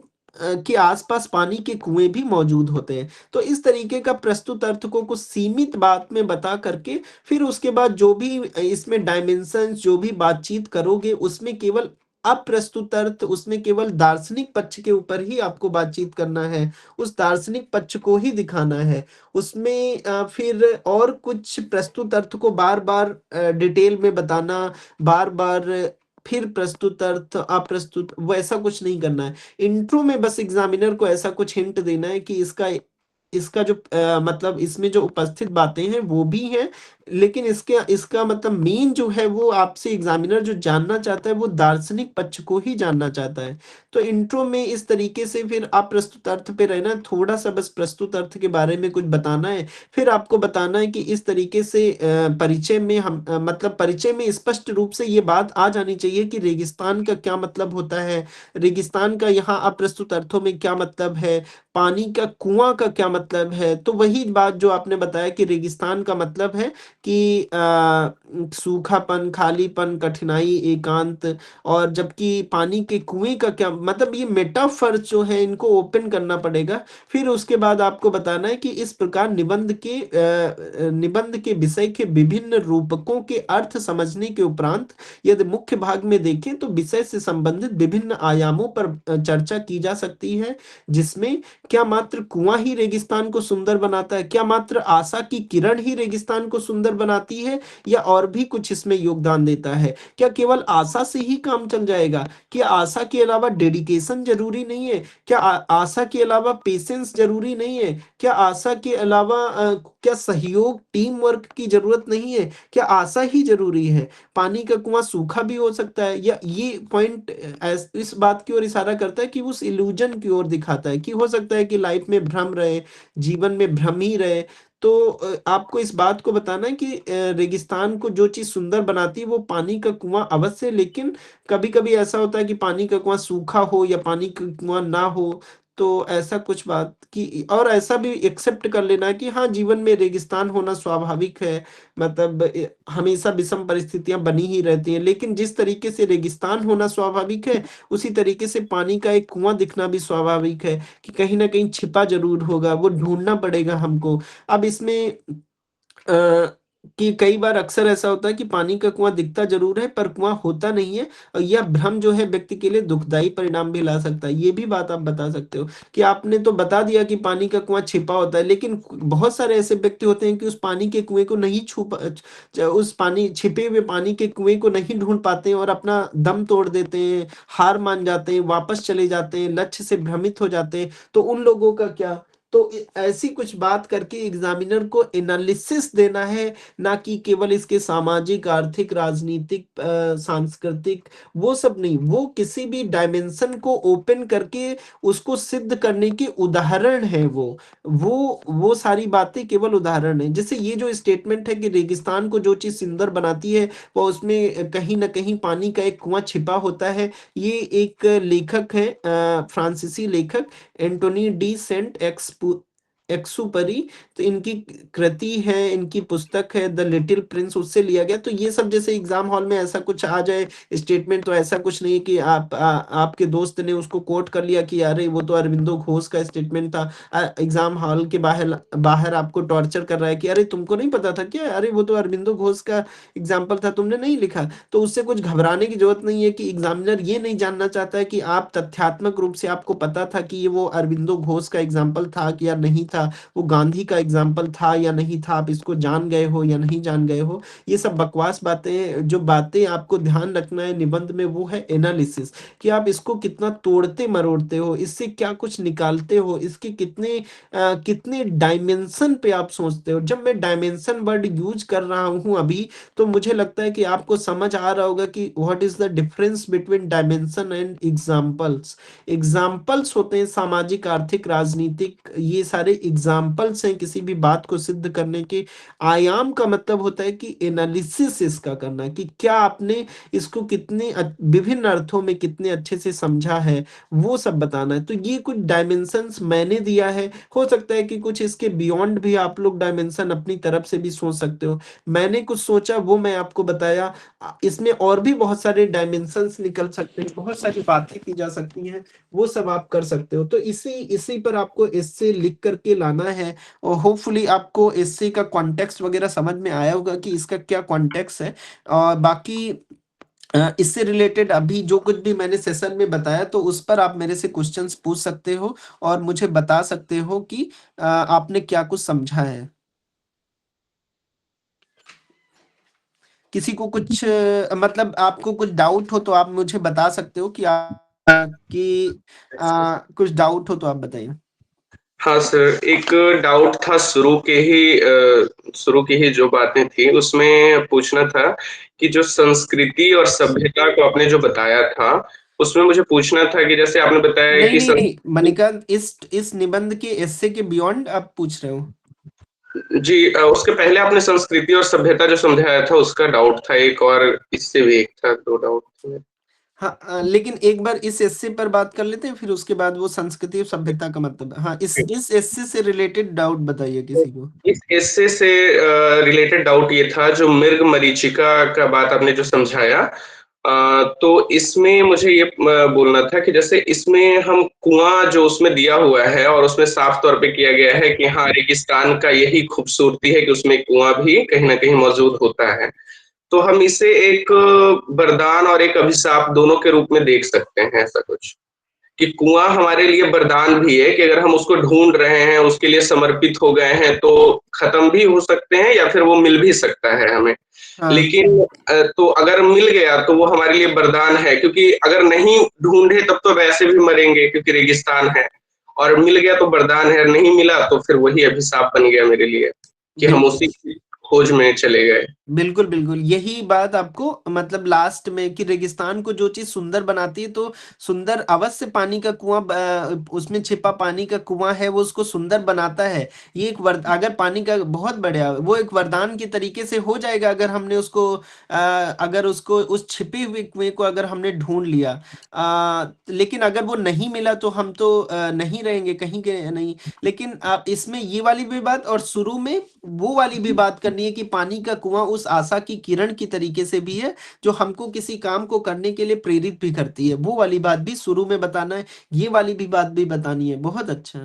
के आसपास पानी के कुएं भी मौजूद होते हैं। तो इस तरीके का प्रस्तुत अर्थ को कुछ सीमित बात में बता करके फिर उसके बाद जो भी इसमें डायमेंशन जो भी बातचीत करोगे उसमें केवल अप्रस्तुत अर्थ, उसमें केवल दार्शनिक पक्ष के ऊपर ही आपको बातचीत करना है, उस दार्शनिक पक्ष को ही दिखाना है। उसमें फिर और कुछ प्रस्तुत अर्थ को बार बार डिटेल में बताना, बार बार फिर प्रस्तुत अर्थ अप्रस्तुत, वैसा कुछ नहीं करना है। इंट्रो में बस एग्जामिनर को ऐसा कुछ हिंट देना है कि इसका इसका जो मतलब इसमें जो उपस्थित बातें हैं वो भी हैं, लेकिन इसका मतलब मेन जो है वो आपसे एग्जामिनर जो जानना चाहता है वो दार्शनिक पक्ष को ही जानना चाहता है। तो इंट्रो में इस तरीके से फिर आप प्रस्तुत अर्थ पे रहना, थोड़ा सा बस प्रस्तुत अर्थ के बारे में कुछ बताना है, फिर आपको बताना है कि इस तरीके से परिचय में मतलब परिचय में स्पष्ट रूप से ये बात आ जानी चाहिए कि रेगिस्तान का क्या मतलब होता है, रेगिस्तान का यहाँ अप्रस्तुत अर्थों में क्या मतलब है, पानी का कुआं का क्या मतलब है। तो वही बात जो आपने बताया कि रेगिस्तान का मतलब है कि सूखापन, खालीपन, कठिनाई, एकांत, और जबकि पानी के कुएं का क्या मतलब, ये मेटाफर जो है इनको ओपन करना पड़ेगा। फिर उसके बाद आपको बताना है कि इस प्रकार निबंध के विषय के विभिन्न रूपकों के अर्थ समझने के उपरांत यदि मुख्य भाग में देखें तो विषय से संबंधित विभिन्न आयामों पर चर्चा की जा सकती है, जिसमें क्या मात्र कुआं ही रेगिस्तान को सुंदर बनाता है, क्या मात्र आशा की किरण ही रेगिस्तान को सुंदर बनाती है, या और भी कुछ इसमें योगदान देता है। क्या केवल आशा से ही काम चल जाएगा, क्या आशा के अलावा डेडिकेशन जरूरी नहीं है, क्या आशा के अलावा पेशेंस जरूरी नहीं है, क्या आशा के अलावा क्या सहयोग, टीम वर्क की जरूरत नहीं है, क्या आशा ही जरूरी है, पानी का कुआं सूखा भी हो सकता है। या ये पॉइंट इस बात की ओर इशारा करता है कि उस इल्यूजन की ओर दिखाता है कि हो सकता है कि लाइफ में भ्रम रहे, जीवन में भ्रम ही रहे। तो आपको इस बात को बताना है कि रेगिस्तान को जो चीज सुंदर बनाती है वो पानी का कुआं अवश्य, लेकिन कभी कभी ऐसा होता है कि पानी का कुआं सूखा हो या पानी का कुआं ना हो। तो ऐसा कुछ बात की, और ऐसा भी एक्सेप्ट कर लेना है कि हाँ, जीवन में रेगिस्तान होना स्वाभाविक है, मतलब हमेशा विषम परिस्थितियां बनी ही रहती हैं, लेकिन जिस तरीके से रेगिस्तान होना स्वाभाविक है उसी तरीके से पानी का एक कुआं दिखना भी स्वाभाविक है कि कहीं ना कहीं छिपा जरूर होगा, वो ढूंढना पड़ेगा हमको। अब इसमें कि कई बार अक्सर ऐसा होता है कि पानी का कुआं दिखता जरूर है पर कुआं होता नहीं है, और यह भ्रम जो है व्यक्ति के लिए दुखदायी परिणाम भी ला सकता है। ये भी बात आप बता सकते हो कि आपने तो बता दिया कि पानी का कुआं छिपा होता है, लेकिन बहुत सारे ऐसे व्यक्ति होते हैं कि उस पानी के कुएं को नहीं उस पानी छिपे हुए पानी के कुएं को नहीं ढूंढ पाते हैं और अपना दम तोड़ देते हैं, हार मान जाते हैं, वापस चले जाते हैं, लक्ष्य से भ्रमित हो जाते हैं। तो उन लोगों का क्या? तो ऐसी कुछ बात करके एग्जामिनर को एनालिसिस देना है, ना कि केवल इसके सामाजिक, आर्थिक, राजनीतिक, सांस्कृतिक, वो सब नहीं, वो किसी भी डायमेंशन को ओपन करके उसको सिद्ध करने के उदाहरण है। वो सारी बातें केवल उदाहरण है। जैसे ये जो स्टेटमेंट है कि रेगिस्तान को जो चीज सुंदर बनाती है वो उसमें कहीं ना कहीं पानी का एक कुआं छिपा होता है। ये एक लेखक है, फ्रांसीसी लेखक एंटोनी डी सेंट एक्सुपरी, तो इनकी कृति है, इनकी पुस्तक है द लिटिल प्रिंस, उससे लिया गया। तो ये सब जैसे एग्जाम हॉल में ऐसा कुछ आ जाए स्टेटमेंट, तो ऐसा कुछ नहीं कि आपके दोस्त ने उसको कोट कर लिया कि अरे वो तो अरविंदो घोष का स्टेटमेंट था। एग्जाम हॉल के बाहर बाहर आपको टॉर्चर कर रहा है कि अरे तुमको नहीं पता था क्या, अरे वो तो अरविंदो घोष का एग्जाम्पल था, तुमने नहीं लिखा। तो उससे कुछ घबराने की जरूरत नहीं है कि एग्जामिनर ये नहीं जानना चाहता है कि आप तथ्यात्मक रूप से आपको पता था कि ये वो अरविंदो घोष का एग्जाम्पल था कि या नहीं था, वो गांधी का एग्जाम्पल था या नहीं था, आप इसको जान गए हो या नहीं जान गए हो। ये सब बकवास बातें, जो बातें आपको ध्यान रखना है निबंध में वो है एनालिसिस, कि आप इसको कितना तोड़ते मरोड़ते हो, इससे क्या कुछ निकालते हो, इसके कितने डायमेंशन पे आप सोचते हो। जब मैं डायमेंशन वर्ड यूज कर रहा हूं अभी, तो मुझे लगता है कि आपको समझ आ रहा होगा कि what is the difference between dimension and examples. Examples होते हैं सामाजिक, आर्थिक, राजनीतिक, ये सारे एग्जाम्पल्स हैं किसी भी बात को सिद्ध करने के। आयाम का मतलब होता है कि एनालिसिस इसका करना, कि क्या आपने इसको कितने विभिन्न अर्थों में कितने अच्छे से समझा है, वो सब बताना है। तो ये कुछ डायमेंशंस मैंने दिया है, हो सकता है कि कुछ इसके बियॉन्ड भी आप लोग डायमेंशन अपनी तरफ से भी सोच सकते हो। मैंने कुछ सोचा वो मैं आपको बताया, इसमें और भी बहुत सारे डायमेंशंस निकल सकते हैं, बहुत सारी बातें की जा सकती हैं, वो सब आप कर सकते हो। तो इसी पर आपको इससे लिख करके लाना है, और होपफुली आपको इससे का कॉन्टेक्स्ट वगैरह समझ में आया होगा कि इसका क्या कॉन्टेक्स्ट है। और बाकी इससे रिलेटेड अभी जो कुछ भी मैंने सेशन में बताया, तो उस पर आप मेरे से क्वेश्चंस पूछ सकते हो और मुझे बता सकते हो कि आपने क्या कुछ समझा है। किसी को कुछ मतलब आपको कुछ डाउट हो तो आप मुझे बता सकते हो कि कुछ डाउट हो तो आप बताइए। हाँ सर, एक डाउट था शुरू की ही जो बातें थी उसमें पूछना था कि जो संस्कृति और सभ्यता को आपने जो बताया था, उसमें मुझे पूछना था कि जैसे आपने बताया नहीं कि नहीं नहीं मणिकांत, इस निबंध के एस्से के बियॉन्ड आप पूछ रहे हो? जी, उसके पहले आपने संस्कृति और सभ्यता जो समझाया था उसका डाउट था एक, और इससे भी एक था, 2 डाउट थे। हाँ, लेकिन एक बार इस एस्से पर बात कर लेते हैं, फिर उसके बाद वो संस्कृति और सभ्यता का मतलब। हाँ, इस एस्से से रिलेटेड डाउट बताइए किसी को। इस एस्से से रिलेटेड डाउट ये था, जो मृग मरीचिका का बात आपने जो समझाया, तो इसमें मुझे ये बोलना था कि जैसे इसमें हम कुआँ जो उसमें दिया हुआ है और उसमें साफ तौर पे किया गया है कि हाँ, रेगिस्तान का यही खूबसूरती है कि उसमें कुआँ भी कहीं न कहीं मौजूद होता है। तो हम इसे एक वरदान और एक अभिशाप दोनों के रूप में देख सकते हैं, ऐसा कुछ? कि कुआँ हमारे लिए वरदान भी है कि अगर हम उसको ढूँढ रहे हैं, उसके लिए समर्पित हो गए हैं, तो खत्म भी हो सकते हैं या फिर वो मिल भी सकता है हमें। हाँ। लेकिन तो अगर मिल गया तो वो हमारे लिए वरदान है, क्योंकि अगर नहीं ढूँढे तब तो वैसे भी मरेंगे क्योंकि रेगिस्तान है, और मिल गया तो वरदान है, नहीं मिला तो फिर वही अभिशाप बन गया मेरे लिए कि हम बिल्कुल। उसी की खोज में चले गए। बिल्कुल, बिल्कुल। यही बात आपको मतलब लास्ट में कि रेगिस्तान को जो चीज़ सुंदर बनाती है, तो सुंदर अवश्य पानी का कुआँ उसमें छिपा पानी का कुआँ है, वो उसको सुंदर बनाता है। ये एक अगर पानी का बहुत बढ़िया, वो एक वरदान के तरीके से हो जाएगा अगर हमने उसको अगर उसको उस छिपे हुए कुएँ को अगर हमने ढूँढ लिया। लेकिन अगर वो नहीं मिला तो हम तो नहीं रहेंगे, कहीं के नहीं। लेकिन आप इसमें ये वाली भी बात और शुरू में वो वाली भी बात करनी है कि पानी का कुआँ उस आशा की किरण की तरीके से भी है, जो हमको किसी काम को करने के लिए प्रेरित भी करती है। वो वाली बात भी शुरू में बताना है, ये वाली भी बात भी बतानी है। बहुत अच्छा।